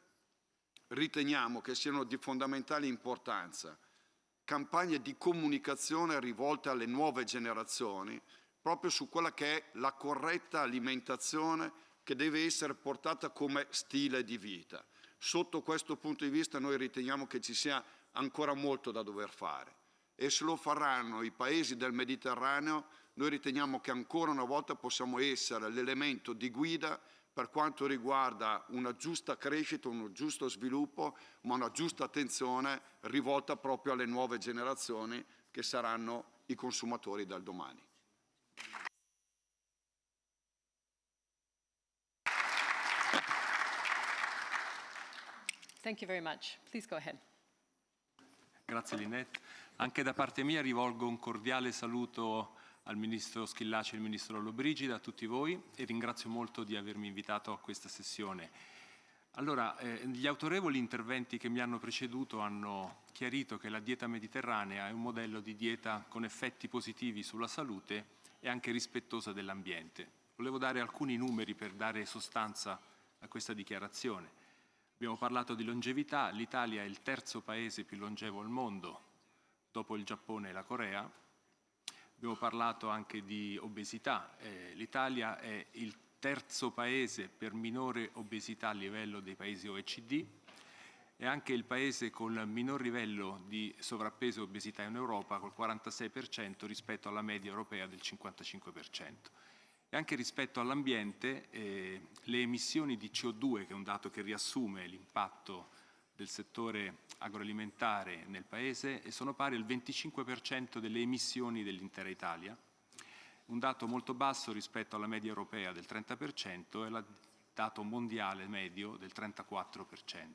riteniamo che siano di fondamentale importanza campagne di comunicazione rivolte alle nuove generazioni proprio su quella che è la corretta alimentazione che deve essere portata come stile di vita. Sotto questo punto di vista noi riteniamo che ci sia ancora molto da dover fare e se lo faranno i paesi del Mediterraneo noi riteniamo che ancora una volta possiamo essere l'elemento di guida per quanto riguarda una giusta crescita, un giusto sviluppo, ma una giusta attenzione rivolta proprio alle nuove generazioni che saranno i consumatori del domani. Thank you very much. Please go ahead. Grazie Lynette. Anche da parte mia rivolgo un cordiale saluto al Ministro Schillaci e al Ministro Lollobrigida, a tutti voi, e ringrazio molto di avermi invitato a questa sessione. Allora, gli autorevoli interventi che mi hanno preceduto hanno chiarito che la dieta mediterranea è un modello di dieta con effetti positivi sulla salute e anche rispettosa dell'ambiente. Volevo dare alcuni numeri per dare sostanza a questa dichiarazione. Abbiamo parlato di longevità, l'Italia è il terzo paese più longevo al mondo, dopo il Giappone e la Corea. Abbiamo parlato anche di obesità, l'Italia è il terzo paese per minore obesità a livello dei paesi OECD, è anche il paese con minor livello di sovrappeso e obesità in Europa, col 46% rispetto alla media europea del 55%. E anche rispetto all'ambiente, le emissioni di CO2, che è un dato che riassume l'impatto del settore agroalimentare nel Paese, sono pari al 25% delle emissioni dell'intera Italia, un dato molto basso rispetto alla media europea del 30% e al dato mondiale medio del 34%.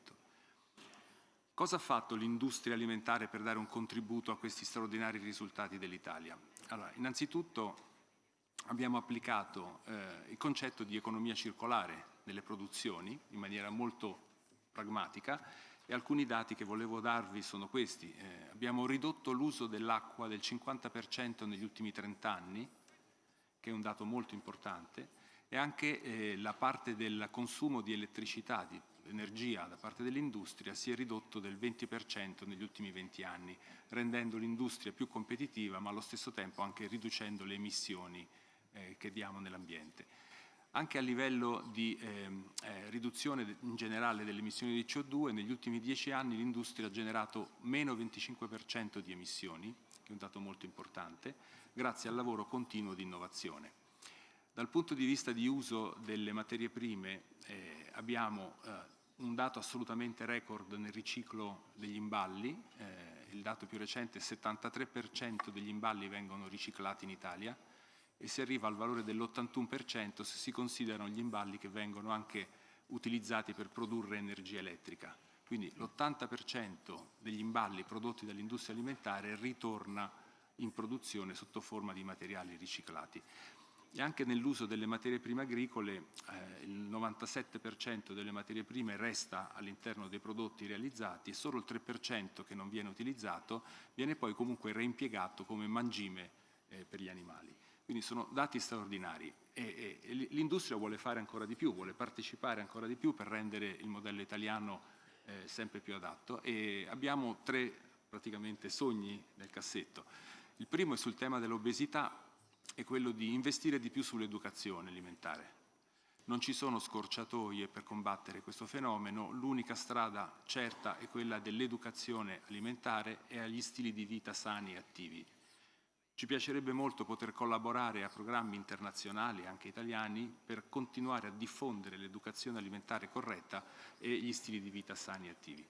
Cosa ha fatto l'industria alimentare per dare un contributo a questi straordinari risultati dell'Italia? Allora, innanzitutto abbiamo applicato il concetto di economia circolare nelle produzioni in maniera molto pragmatica e alcuni dati che volevo darvi sono questi. Abbiamo ridotto l'uso dell'acqua del 50% negli ultimi 30 anni, che è un dato molto importante, e anche la parte del consumo di elettricità, di energia da parte dell'industria si è ridotto del 20% negli ultimi 20 anni, rendendo l'industria più competitiva, ma allo stesso tempo anche riducendo le emissioni che diamo nell'ambiente. Anche a livello di riduzione in generale delle emissioni di CO2, negli ultimi 10 anni l'industria ha generato meno 25% di emissioni, che è un dato molto importante, grazie al lavoro continuo di innovazione. Dal punto di vista di uso delle materie prime abbiamo un dato assolutamente record nel riciclo degli imballi, il dato più recente è il 73% degli imballi vengono riciclati in Italia, e si arriva al valore dell'81% se si considerano gli imballi che vengono anche utilizzati per produrre energia elettrica. Quindi l'80% degli imballi prodotti dall'industria alimentare ritorna in produzione sotto forma di materiali riciclati. E anche nell'uso delle materie prime agricole il 97% delle materie prime resta all'interno dei prodotti realizzati e solo il 3% che non viene utilizzato viene poi comunque reimpiegato come mangime per gli animali. Quindi sono dati straordinari e l'industria vuole fare ancora di più, vuole partecipare ancora di più per rendere il modello italiano sempre più adatto, e abbiamo 3 praticamente sogni nel cassetto. Il primo è sul tema dell'obesità, è quello di investire di più sull'educazione alimentare. Non ci sono scorciatoie per combattere questo fenomeno, l'unica strada certa è quella dell'educazione alimentare e agli stili di vita sani e attivi. Ci piacerebbe molto poter collaborare a programmi internazionali, anche italiani, per continuare a diffondere l'educazione alimentare corretta e gli stili di vita sani e attivi.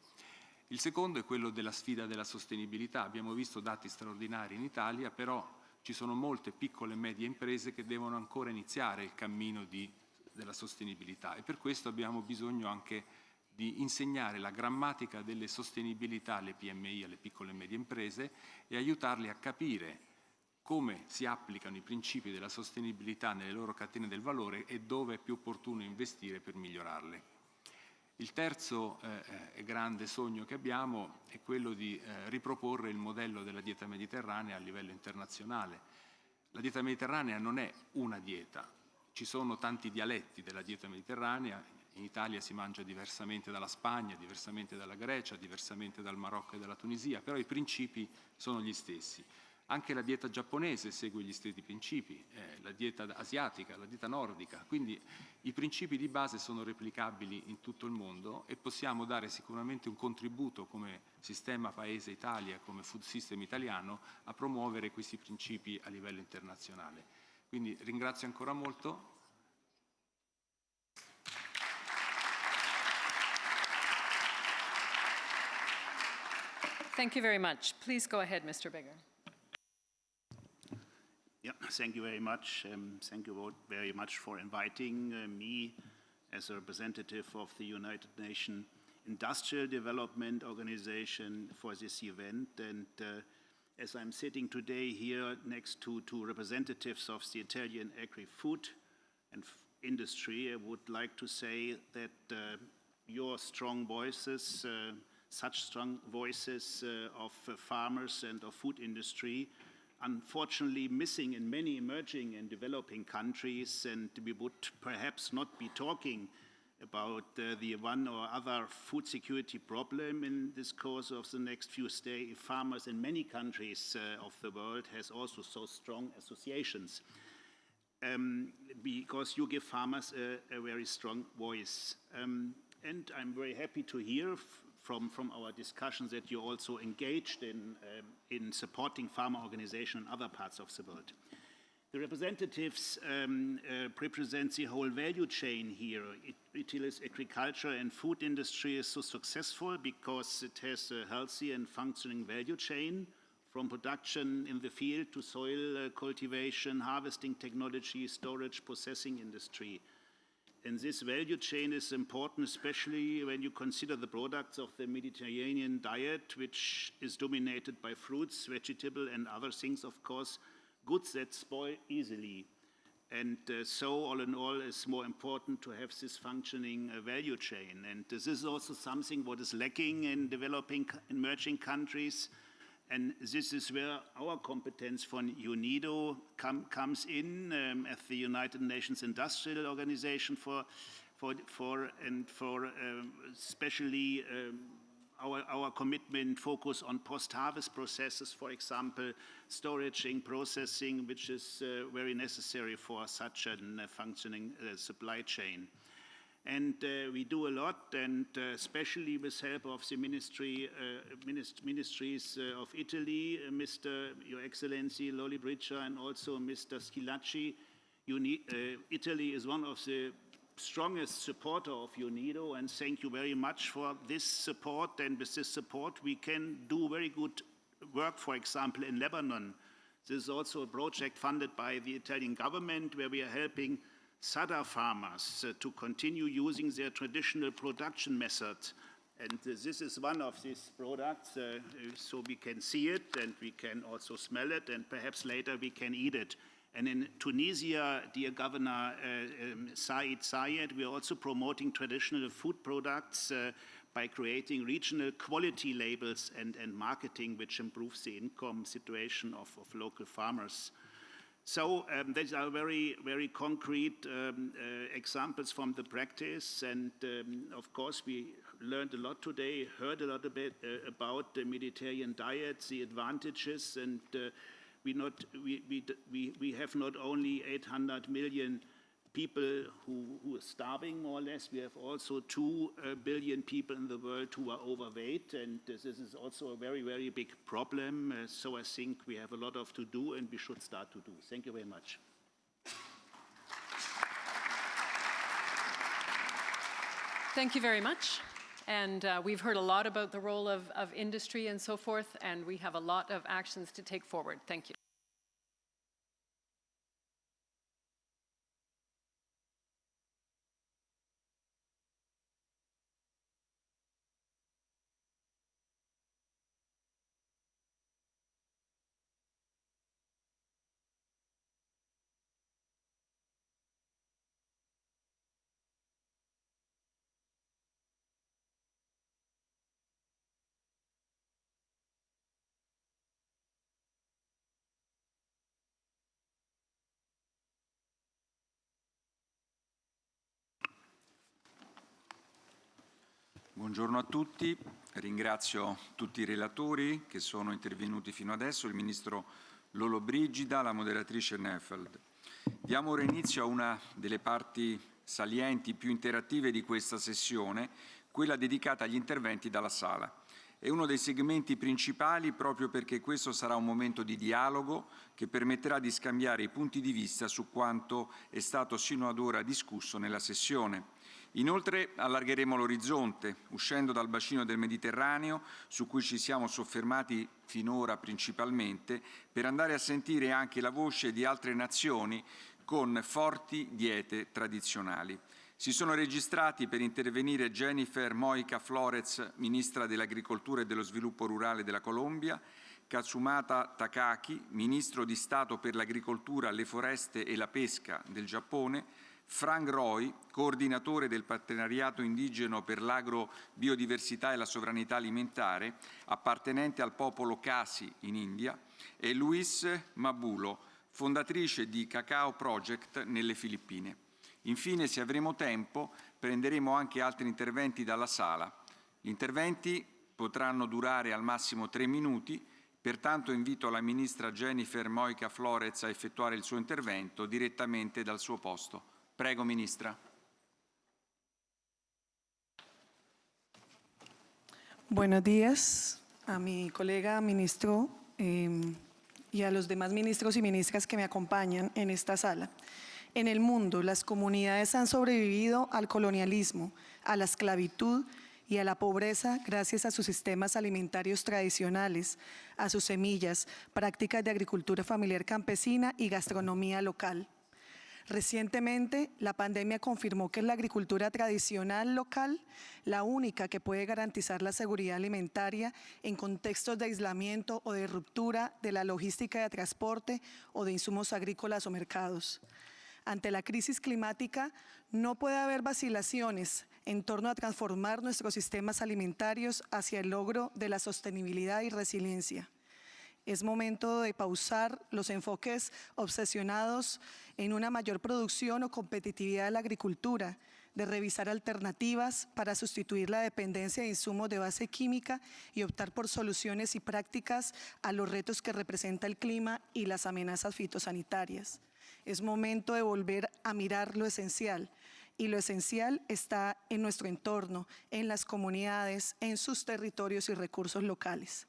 Il secondo è quello della sfida della sostenibilità. Abbiamo visto dati straordinari in Italia, però ci sono molte piccole e medie imprese che devono ancora iniziare il cammino della sostenibilità e per questo abbiamo bisogno anche di insegnare la grammatica delle sostenibilità alle PMI, alle piccole e medie imprese, e aiutarli a capire come si applicano i principi della sostenibilità nelle loro catene del valore e dove è più opportuno investire per migliorarle. Il terzo e grande sogno che abbiamo è quello di riproporre il modello della dieta mediterranea a livello internazionale. La dieta mediterranea non è una dieta, ci sono tanti dialetti della dieta mediterranea. In Italia si mangia diversamente dalla Spagna, diversamente dalla Grecia, diversamente dal Marocco e dalla Tunisia, però i principi sono gli stessi. Anche la dieta giapponese segue gli stessi principi, la dieta asiatica, la dieta nordica, quindi i principi di base sono replicabili in tutto il mondo e possiamo dare sicuramente un contributo come sistema Paese Italia, come food system italiano, a promuovere questi principi a livello internazionale. Quindi ringrazio ancora molto. Thank you very much. Please go ahead, Mr. Bigger. Yeah, thank you very much. Thank you very much for inviting me as a representative of the United Nations Industrial Development Organization for this event. And as I'm sitting today here next to two representatives of the Italian agri-food and industry, I would like to say that your strong voices, such strong voices of farmers and of food industry, unfortunately missing in many emerging and developing countries, and we would perhaps not be talking about the one or other food security problem in this course of the next few days if farmers in many countries of the world has also so strong associations. Because you give farmers a very strong voice. And I'm very happy to hear from our discussions that you're also engaged in supporting farmer organizations in other parts of the world. The representatives represent the whole value chain here. Italy's agriculture and food industry is so successful because it has a healthy and functioning value chain, from production in the field to soil cultivation, harvesting technology, storage, processing industry. And this value chain is important, especially when you consider the products of the Mediterranean diet, which is dominated by fruits, vegetables, and other things, of course, goods that spoil easily. And so, all in all, it's more important to have this functioning value chain. And this is also something what is lacking in developing, emerging countries. And this is where our competence for UNIDO comes in at the United Nations Industrial Organization especially our commitment focus on post-harvest processes, for example, storage and processing, which is very necessary for such a functioning supply chain. And we do a lot, and especially with help of the ministries of Italy, Your Excellency Lollobrigida, and also Mr. Schillaci. Italy is one of the strongest supporter of UNIDO, and thank you very much for this support. And with this support, we can do very good work, for example, in Lebanon. This is also a project funded by the Italian government, where we are helping Sada farmers to continue using their traditional production method. And this is one of these products, so we can see it and we can also smell it, and perhaps later we can eat it. And in Tunisia, dear Governor Said Sayed, we are also promoting traditional food products by creating regional quality labels and marketing, which improves the income situation of local farmers. So these are very, very concrete examples from the practice. And of course, we learned a lot today, heard a lot about the Mediterranean diet, the advantages, and we have not only 800 million people who are starving, more or less. We have also 2 billion people in the world who are overweight, and this is also a very, very big problem. So I think we have a lot to do, and we should start to do. Thank you very much. Thank you very much. And we've heard a lot about the role of industry and so forth, and we have a lot of actions to take forward. Thank you. Buongiorno a tutti, ringrazio tutti i relatori che sono intervenuti fino adesso, il Ministro Lollobrigida, la moderatrice Neufeld. Diamo ora inizio a una delle parti salienti più interattive di questa sessione, quella dedicata agli interventi dalla Sala. È uno dei segmenti principali proprio perché questo sarà un momento di dialogo che permetterà di scambiare i punti di vista su quanto è stato sino ad ora discusso nella sessione. Inoltre allargheremo l'orizzonte, uscendo dal bacino del Mediterraneo, su cui ci siamo soffermati finora principalmente, per andare a sentire anche la voce di altre nazioni con forti diete tradizionali. Si sono registrati per intervenire Jennifer Mojica Flores, Ministra dell'Agricoltura e dello Sviluppo Rurale della Colombia, Katsumata Takaki, Ministro di Stato per l'Agricoltura, le Foreste e la Pesca del Giappone, Frank Roy, coordinatore del Partenariato Indigeno per l'Agrobiodiversità e la Sovranità Alimentare, appartenente al popolo Khasi in India, e Luis Mabulo, fondatrice di Cacao Project nelle Filippine. Infine, se avremo tempo, prenderemo anche altri interventi dalla sala. Gli interventi potranno durare al massimo 3 minuti, pertanto invito la Ministra Jennifer Mojica Flores a effettuare il suo intervento direttamente dal suo posto. Prego, Ministra. Buenos días a mi colega ministro y a los demás ministros y ministras que me acompañan en esta sala. En el mundo, las comunidades han sobrevivido al colonialismo, a la esclavitud y a la pobreza gracias a sus sistemas alimentarios tradicionales, a sus semillas, prácticas de agricultura familiar campesina y gastronomía local. Recientemente, la pandemia confirmó que es la agricultura tradicional local la única que puede garantizar la seguridad alimentaria en contextos de aislamiento o de ruptura de la logística de transporte o de insumos agrícolas o mercados. Ante la crisis climática, no puede haber vacilaciones en torno a transformar nuestros sistemas alimentarios hacia el logro de la sostenibilidad y resiliencia. Es momento de pausar los enfoques obsesionados en una mayor producción o competitividad de la agricultura, de revisar alternativas para sustituir la dependencia de insumos de base química y optar por soluciones y prácticas a los retos que representa el clima y las amenazas fitosanitarias. Es momento de volver a mirar lo esencial, y lo esencial está en nuestro entorno, en las comunidades, en sus territorios y recursos locales.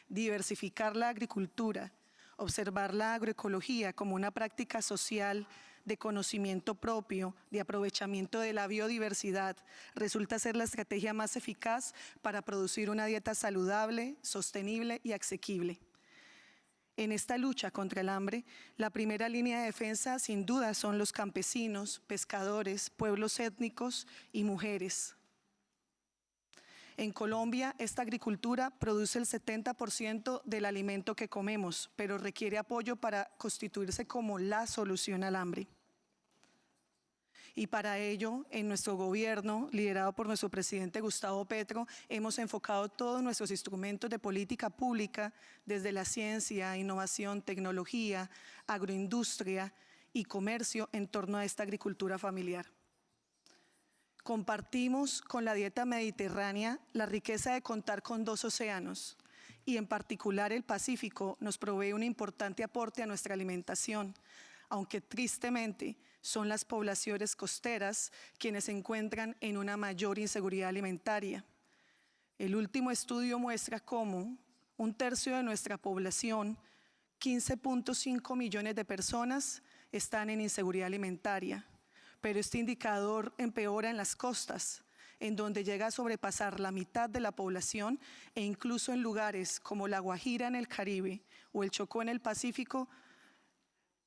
Diversificar la agricultura, observar la agroecología como una práctica social de conocimiento propio, de aprovechamiento de la biodiversidad, resulta ser la estrategia más eficaz para producir una dieta saludable, sostenible y asequible. En esta lucha contra el hambre, la primera línea de defensa sin duda son los campesinos, pescadores, pueblos étnicos y mujeres. En Colombia, esta agricultura produce el 70% del alimento que comemos, pero requiere apoyo para constituirse como la solución al hambre. Y para ello, en nuestro gobierno, liderado por nuestro presidente Gustavo Petro, hemos enfocado todos nuestros instrumentos de política pública, desde la ciencia, innovación, tecnología, agroindustria y comercio, en torno a esta agricultura familiar. Compartimos con la dieta mediterránea la riqueza de contar con 2 océanos, y en particular el Pacífico nos provee un importante aporte a nuestra alimentación, aunque tristemente son las poblaciones costeras quienes se encuentran en una mayor inseguridad alimentaria. El último estudio muestra cómo 1/3 de nuestra población, 15.5 millones de personas, están en inseguridad alimentaria, pero este indicador empeora en las costas, en donde llega a sobrepasar la mitad de la población, e incluso en lugares como La Guajira en el Caribe o el Chocó en el Pacífico,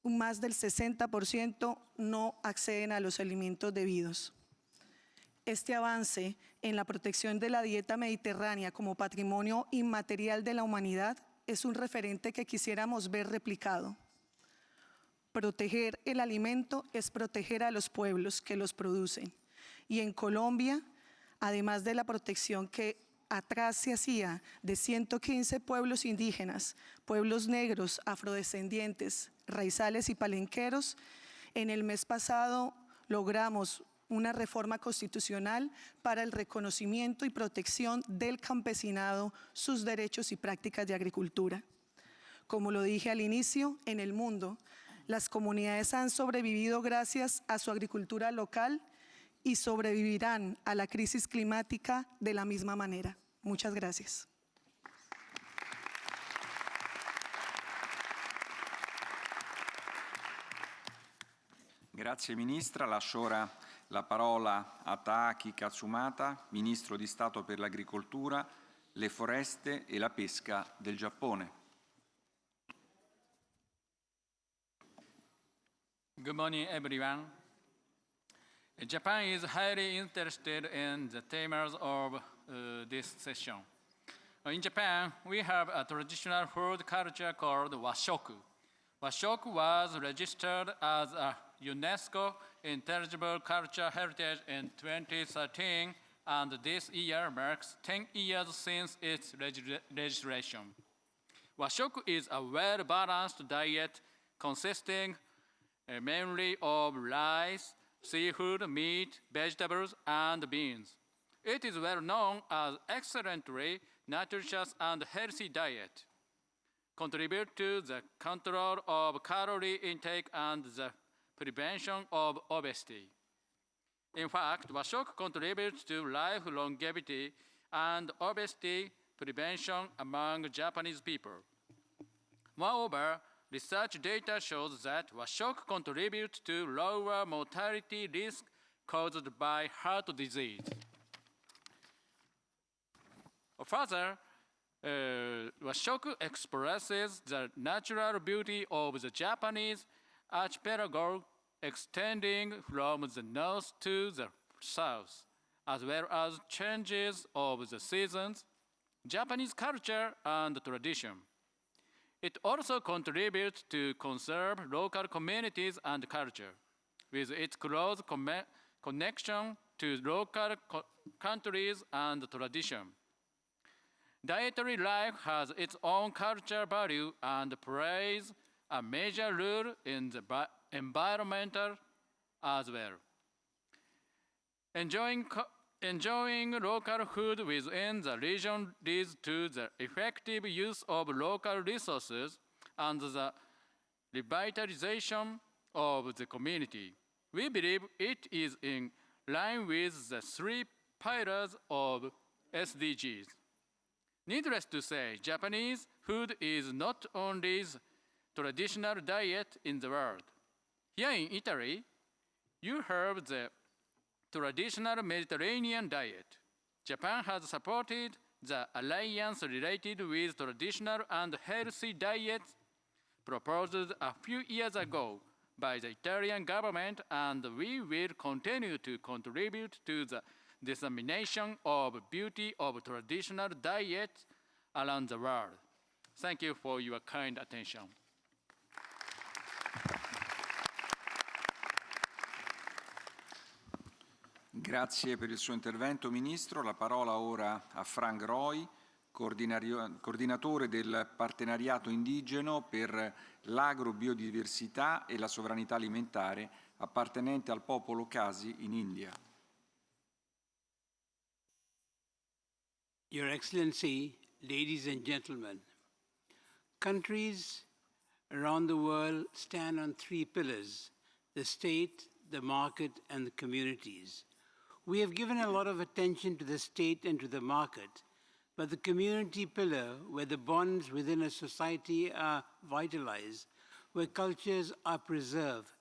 más del 60% no acceden a los alimentos debidos. Este avance en la protección de la dieta mediterránea como patrimonio inmaterial de la humanidad es un referente que quisiéramos ver replicado. Proteger el alimento es proteger a los pueblos que los producen. Y en Colombia, además de la protección que atrás se hacía de 115 pueblos indígenas, pueblos negros, afrodescendientes, raizales y palenqueros, en el mes pasado logramos una reforma constitucional para el reconocimiento y protección del campesinado, sus derechos y prácticas de agricultura. Como lo dije al inicio, en el mundo, las comunidades han sobrevivido gracias a su agricultura local y sobrevivirán a la crisis climática de la misma manera. Muchas gracias. Grazie Ministra. Lascio ora la parola a Taaki Katsumata, Ministro di Stato per l'Agricoltura, le Foreste e la Pesca del Giappone. Good morning, everyone. Japan is highly interested in the themes of this session. In Japan, we have a traditional food culture called washoku. Washoku was registered as a UNESCO Intangible Cultural Heritage in 2013, and this year marks 10 years since its registration. Washoku is a well-balanced diet consisting mainly of rice, seafood, meat, vegetables, and beans. It is well known as excellently nutritious and healthy diet, contribute to the control of calorie intake and the prevention of obesity. In fact, washoku contributes to life longevity and obesity prevention among Japanese people. Moreover, research data shows that washoku contributes to lower mortality risk caused by heart disease. Further, washoku expresses the natural beauty of the Japanese archipelago extending from the north to the south, as well as changes of the seasons, Japanese culture, and tradition. It also contributes to conserve local communities and culture, with its close connection to local countries and tradition. Dietary life has its own cultural value and plays a major role in the environmental as well. Enjoying local food within the region leads to the effective use of local resources and the revitalization of the community. We believe it is in line with the 3 pillars of SDGs. Needless to say, Japanese food is not only the traditional diet in the world. Here in Italy, you have the traditional Mediterranean diet. Japan has supported the alliance related with traditional and healthy diets proposed a few years ago by the Italian government, and we will continue to contribute to the dissemination of beauty of traditional diets around the world. Thank you for your kind attention. Grazie per il suo intervento, Ministro. La parola ora a Frank Roy, coordinatore del Partenariato Indigeno per l'Agrobiodiversità e la Sovranità Alimentare, appartenente al popolo Khasi in India. Your Excellency, ladies and gentlemen, countries around the world stand on 3 pillars: the state, the market, and the communities. We have given a lot of attention to the state and to the market, but the community pillar, where the bonds within a society are vitalized, where cultures are preserved,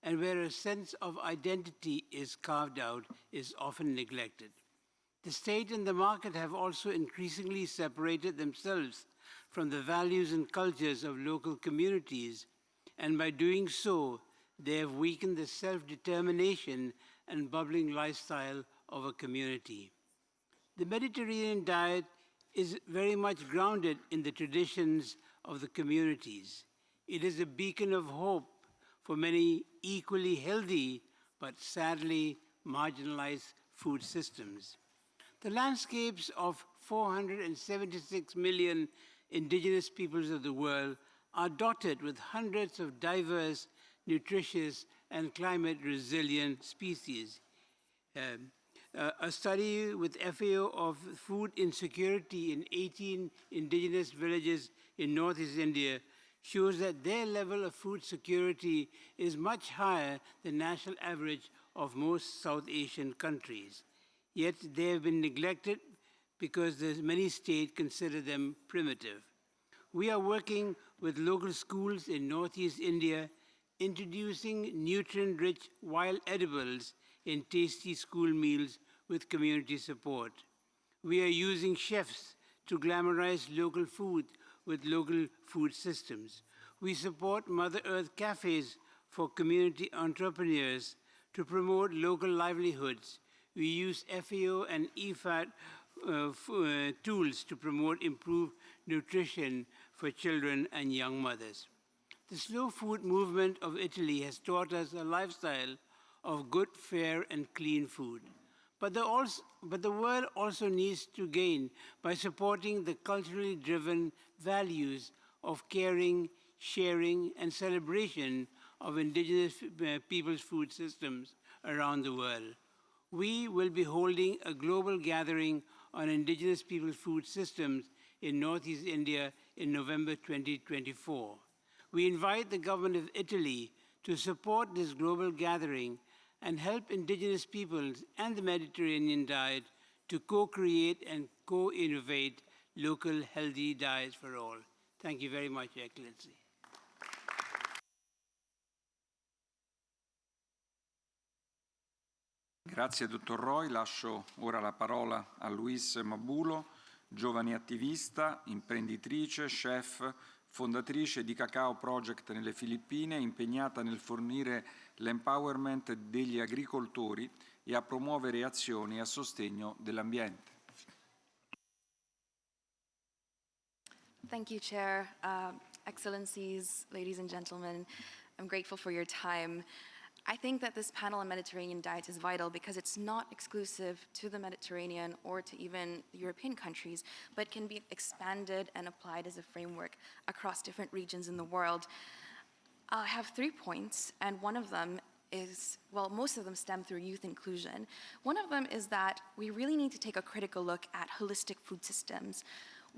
and where a sense of identity is carved out, is often neglected. The state and the market have also increasingly separated themselves from the values and cultures of local communities, and by doing so, they have weakened the self-determination and bubbling lifestyle of a community. The Mediterranean diet is very much grounded in the traditions of the communities. It is a beacon of hope for many equally healthy but sadly marginalized food systems. The landscapes of 476 million indigenous peoples of the world are dotted with hundreds of diverse, nutritious, and climate-resilient species. A study with FAO of food insecurity in 18 indigenous villages in Northeast India shows that their level of food security is much higher than the national average of most South Asian countries. Yet they have been neglected because many states consider them primitive. We are working with local schools in Northeast India, introducing nutrient-rich wild edibles in tasty school meals with community support. We are using chefs to glamorize local food with local food systems. We support Mother Earth cafes for community entrepreneurs To promote local livelihoods, we use FAO and EFAT tools to promote improved nutrition for children and young mothers. The slow food movement of Italy has taught us a lifestyle of good, fair, and clean food. But the world also needs to gain by supporting the culturally driven values of caring, sharing, and celebration of indigenous people's food systems around the world. We will be holding a global gathering on indigenous people's food systems in Northeast India in November 2024. We invite the government of Italy to support this global gathering and help indigenous peoples and the Mediterranean diet to co-create and co-innovate local healthy diets for all. Thank you very much, Excellency. Grazie dottor Roy, lascio ora la parola a Luis Mabulo, giovane attivista, imprenditrice, chef, fondatrice di Cacao Project nelle Filippine, impegnata nel fornire l'empowerment degli agricoltori e a promuovere azioni a sostegno dell'ambiente. Thank you, Chair. Excellencies, ladies and gentlemen, I'm grateful for your time. I think that this panel on Mediterranean diet is vital because it's not exclusive to the Mediterranean or to even European countries, but can be expanded and applied as a framework across different regions in the world. I have 3 points, and one of them is, well, most of them stem through youth inclusion. One of them is that we really need to take a critical look at holistic food systems.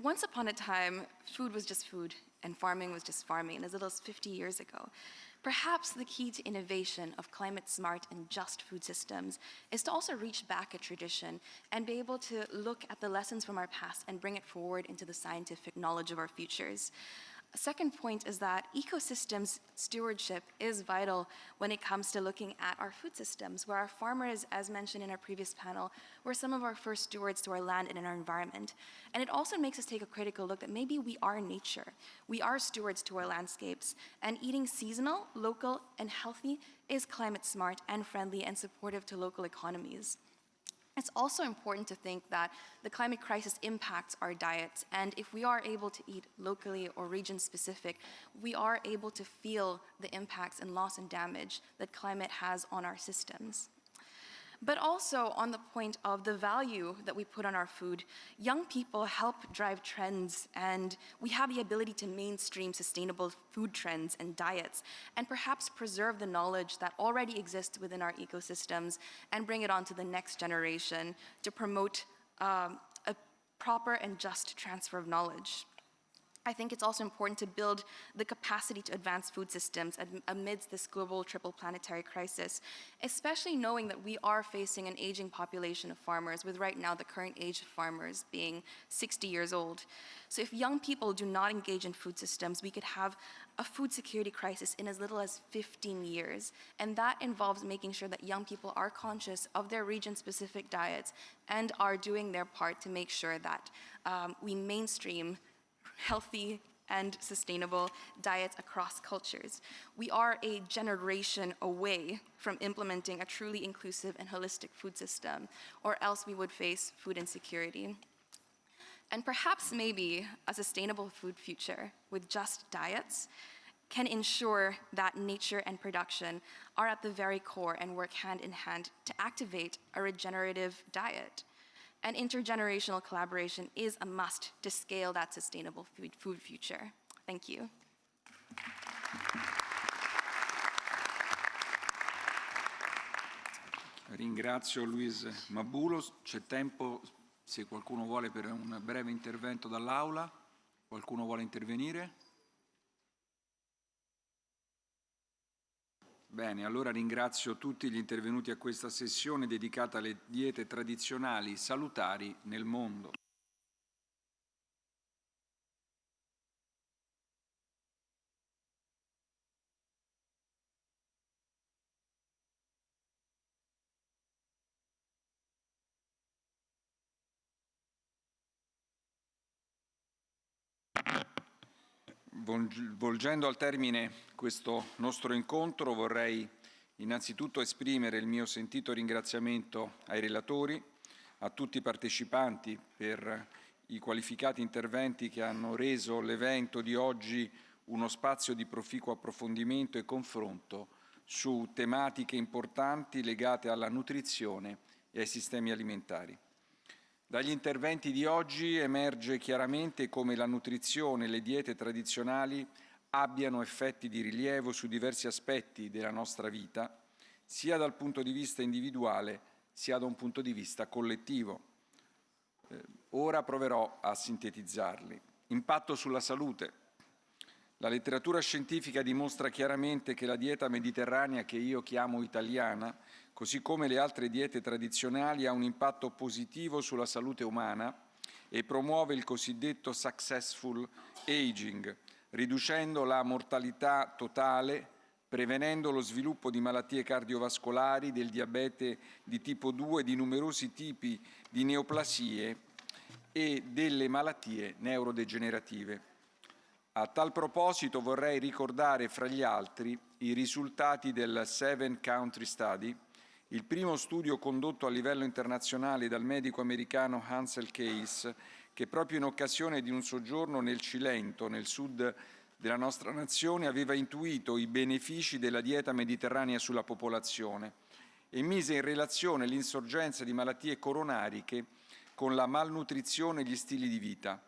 Once upon a time, food was just food, and farming was just farming, as little as 50 years ago. Perhaps the key to innovation of climate-smart and just food systems is to also reach back a tradition and be able to look at the lessons from our past and bring it forward into the scientific knowledge of our futures. A second point is that ecosystems stewardship is vital when it comes to looking at our food systems, where our farmers, as mentioned in our previous panel, were some of our first stewards to our land and in our environment. And it also makes us take a critical look that maybe we are nature. We are stewards to our landscapes, and eating seasonal, local, and healthy is climate smart and friendly and supportive to local economies. It's also important to think that the climate crisis impacts our diets, and if we are able to eat locally or region-specific, we are able to feel the impacts and loss and damage that climate has on our systems. But also on the point of the value that we put on our food, young people help drive trends, and we have the ability to mainstream sustainable food trends and diets, and perhaps preserve the knowledge that already exists within our ecosystems and bring it on to the next generation to promote a proper and just transfer of knowledge. I think it's also important to build the capacity to advance food systems amidst this global triple planetary crisis, especially knowing that we are facing an aging population of farmers, with right now the current age of farmers being 60 years old. So if young people do not engage in food systems, we could have a food security crisis in as little as 15 years. And that involves making sure that young people are conscious of their region-specific diets and are doing their part to make sure that we mainstream healthy and sustainable diets across cultures. We are a generation away from implementing a truly inclusive and holistic food system, or else we would face food insecurity. And perhaps maybe a sustainable food future with just diets can ensure that nature and production are at the very core and work hand in hand to activate a regenerative diet. And intergenerational collaboration is a must to scale that sustainable food future. Thank you. Ringrazio Luis Mabulo. C'è tempo, se qualcuno vuole, per un breve intervento dall'Aula. Qualcuno vuole intervenire? Bene, allora ringrazio tutti gli intervenuti a questa sessione dedicata alle diete tradizionali salutari nel mondo. Volgendo al termine questo nostro incontro, vorrei innanzitutto esprimere il mio sentito ringraziamento ai relatori, a tutti i partecipanti per i qualificati interventi che hanno reso l'evento di oggi uno spazio di proficuo approfondimento e confronto su tematiche importanti legate alla nutrizione e ai sistemi alimentari. Dagli interventi di oggi emerge chiaramente come la nutrizione e le diete tradizionali abbiano effetti di rilievo su diversi aspetti della nostra vita, sia dal punto di vista individuale sia da un punto di vista collettivo. Ora proverò a sintetizzarli. Impatto sulla salute. La letteratura scientifica dimostra chiaramente che la dieta mediterranea, che io chiamo italiana, così come le altre diete tradizionali, ha un impatto positivo sulla salute umana e promuove il cosiddetto successful aging, riducendo la mortalità totale, prevenendo lo sviluppo di malattie cardiovascolari, del diabete di tipo 2, di numerosi tipi di neoplasie e delle malattie neurodegenerative. A tal proposito vorrei ricordare, fra gli altri, i risultati del 7 Country Study, il primo studio condotto a livello internazionale dal medico americano Hansel Case, che proprio in occasione di un soggiorno nel Cilento, nel sud della nostra nazione, aveva intuito i benefici della dieta mediterranea sulla popolazione e mise in relazione l'insorgenza di malattie coronariche con la malnutrizione e gli stili di vita,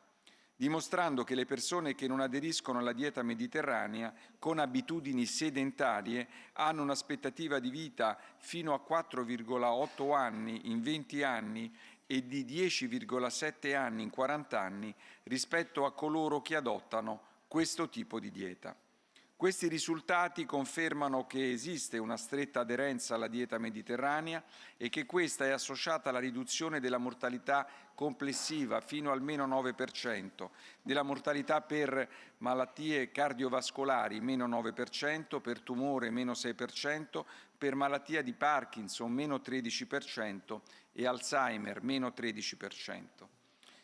dimostrando che le persone che non aderiscono alla dieta mediterranea con abitudini sedentarie hanno un'aspettativa di vita fino a 4,8 anni in 20 anni e di 10,7 anni in 40 anni rispetto a coloro che adottano questo tipo di dieta. Questi risultati confermano che esiste una stretta aderenza alla dieta mediterranea e che questa è associata alla riduzione della mortalità complessiva fino al meno 9%, della mortalità per malattie cardiovascolari meno 9%, per tumore meno 6%, per malattia di Parkinson meno 13% e Alzheimer meno 13%.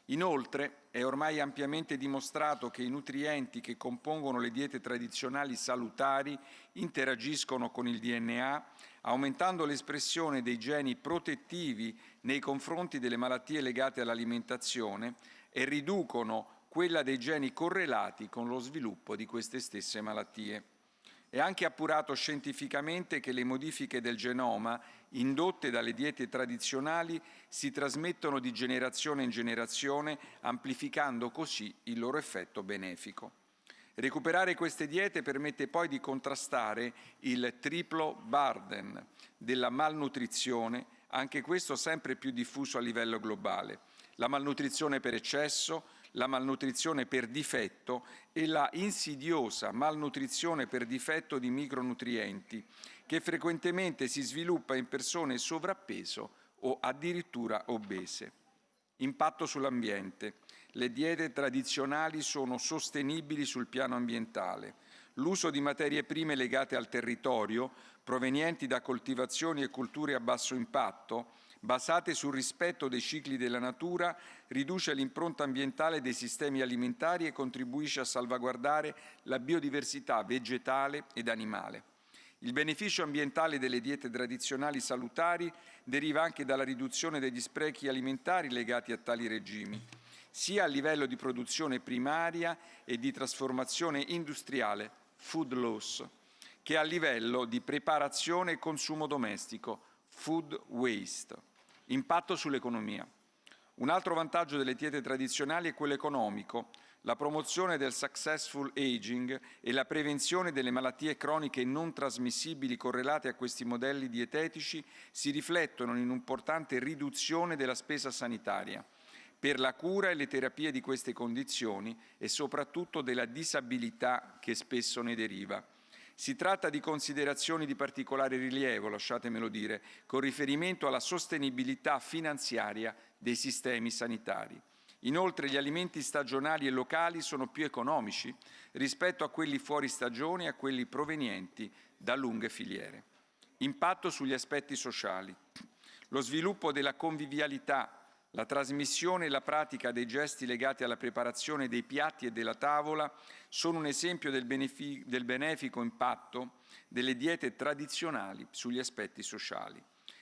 Inoltre, è ormai ampiamente dimostrato che i nutrienti che compongono le diete tradizionali salutari interagiscono con il DNA, aumentando l'espressione dei geni protettivi nei confronti delle malattie legate all'alimentazione e riducono quella dei geni correlati con lo sviluppo di queste stesse malattie. È anche appurato scientificamente che le modifiche del genoma indotte dalle diete tradizionali si trasmettono di generazione in generazione, amplificando così il loro effetto benefico. Recuperare queste diete permette poi di contrastare il triplo burden della malnutrizione, anche questo sempre più diffuso a livello globale. La malnutrizione per eccesso, la malnutrizione per difetto e la insidiosa malnutrizione per difetto di micronutrienti, che frequentemente si sviluppa in persone sovrappeso o addirittura obese. Impatto sull'ambiente. Le diete tradizionali sono sostenibili sul piano ambientale. L'uso di materie prime legate al territorio, provenienti da coltivazioni e culture a basso impatto, basate sul rispetto dei cicli della natura, riduce l'impronta ambientale dei sistemi alimentari e contribuisce a salvaguardare la biodiversità vegetale ed animale. Il beneficio ambientale delle diete tradizionali salutari deriva anche dalla riduzione degli sprechi alimentari legati a tali regimi, sia a livello di produzione primaria e di trasformazione industriale, food loss, che a livello di preparazione e consumo domestico, food waste. Impatto sull'economia. Un altro vantaggio delle diete tradizionali è quello economico. La promozione del successful aging e la prevenzione delle malattie croniche non trasmissibili correlate a questi modelli dietetici si riflettono in un'importante riduzione della spesa sanitaria per la cura e le terapie di queste condizioni e soprattutto della disabilità che spesso ne deriva. Si tratta di considerazioni di particolare rilievo, lasciatemelo dire, con riferimento alla sostenibilità finanziaria dei sistemi sanitari. Inoltre gli alimenti stagionali e locali sono più economici rispetto a quelli fuori stagione e a quelli provenienti da lunghe filiere. Impatto sugli aspetti sociali. Lo sviluppo della convivialità La trasmissione e la pratica dei gesti legati alla preparazione dei piatti e della tavola sono un esempio del benefico impatto delle diete tradizionali sugli aspetti sociali.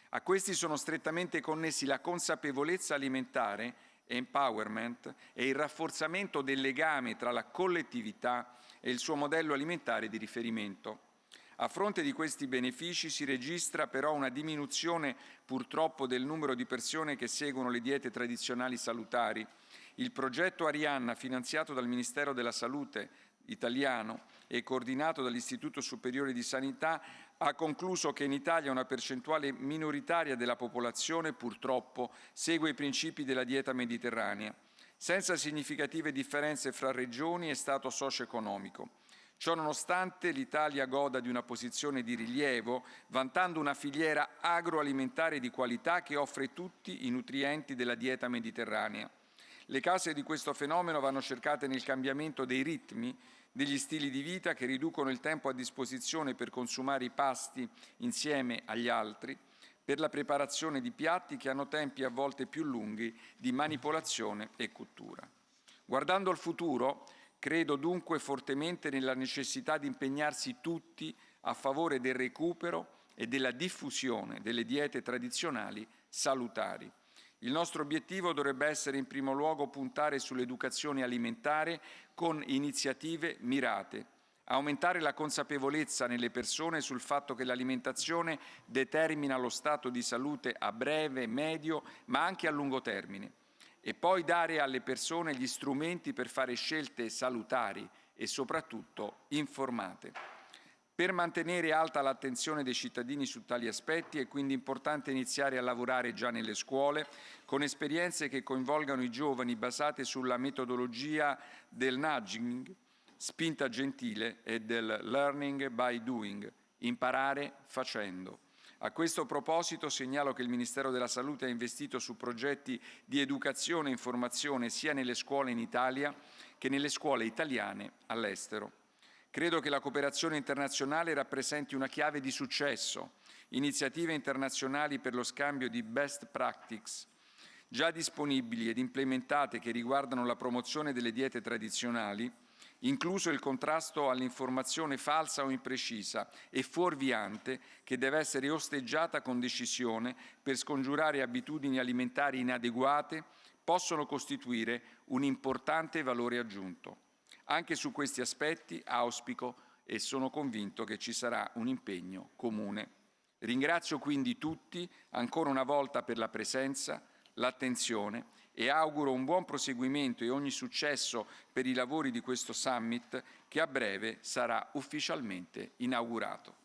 A questi sono strettamente connessi la consapevolezza alimentare, empowerment, e il rafforzamento del legame tra la collettività e il suo modello alimentare di riferimento. A fronte di questi benefici si registra però una diminuzione purtroppo del numero di persone che seguono le diete tradizionali salutari. Il progetto Arianna, finanziato dal Ministero della Salute italiano e coordinato dall'Istituto Superiore di Sanità, ha concluso che in Italia una percentuale minoritaria della popolazione purtroppo segue i principi della dieta mediterranea, senza significative differenze fra regioni e stato socio-economico. Ciò nonostante l'Italia goda di una posizione di rilievo, vantando una filiera agroalimentare di qualità che offre tutti i nutrienti della dieta mediterranea. Le cause di questo fenomeno vanno cercate nel cambiamento dei ritmi, degli stili di vita che riducono il tempo a disposizione per consumare i pasti insieme agli altri, per la preparazione di piatti che hanno tempi a volte più lunghi di manipolazione e cottura. Guardando al futuro, credo dunque fortemente nella necessità di impegnarsi tutti a favore del recupero e della diffusione delle diete tradizionali salutari. Il nostro obiettivo dovrebbe essere in primo luogo puntare sull'educazione alimentare con iniziative mirate, aumentare la consapevolezza nelle persone sul fatto che l'alimentazione determina lo stato di salute a breve, medio, ma anche a lungo termine, e poi dare alle persone gli strumenti per fare scelte salutari e soprattutto informate. Per mantenere alta l'attenzione dei cittadini su tali aspetti è quindi importante iniziare a lavorare già nelle scuole con esperienze che coinvolgano i giovani basate sulla metodologia del nudging, spinta gentile, e del learning by doing, imparare facendo. A questo proposito segnalo che il Ministero della Salute ha investito su progetti di educazione e informazione sia nelle scuole in Italia che nelle scuole italiane all'estero. Credo che la cooperazione internazionale rappresenti una chiave di successo. Iniziative internazionali per lo scambio di best practice, già disponibili ed implementate, che riguardano la promozione delle diete tradizionali, incluso il contrasto all'informazione falsa o imprecisa e fuorviante che deve essere osteggiata con decisione per scongiurare abitudini alimentari inadeguate, possono costituire un importante valore aggiunto. Anche su questi aspetti auspico e sono convinto che ci sarà un impegno comune. Ringrazio quindi tutti ancora una volta per la presenza, l'attenzione e auguro un buon proseguimento e ogni successo per i lavori di questo summit che a breve sarà ufficialmente inaugurato.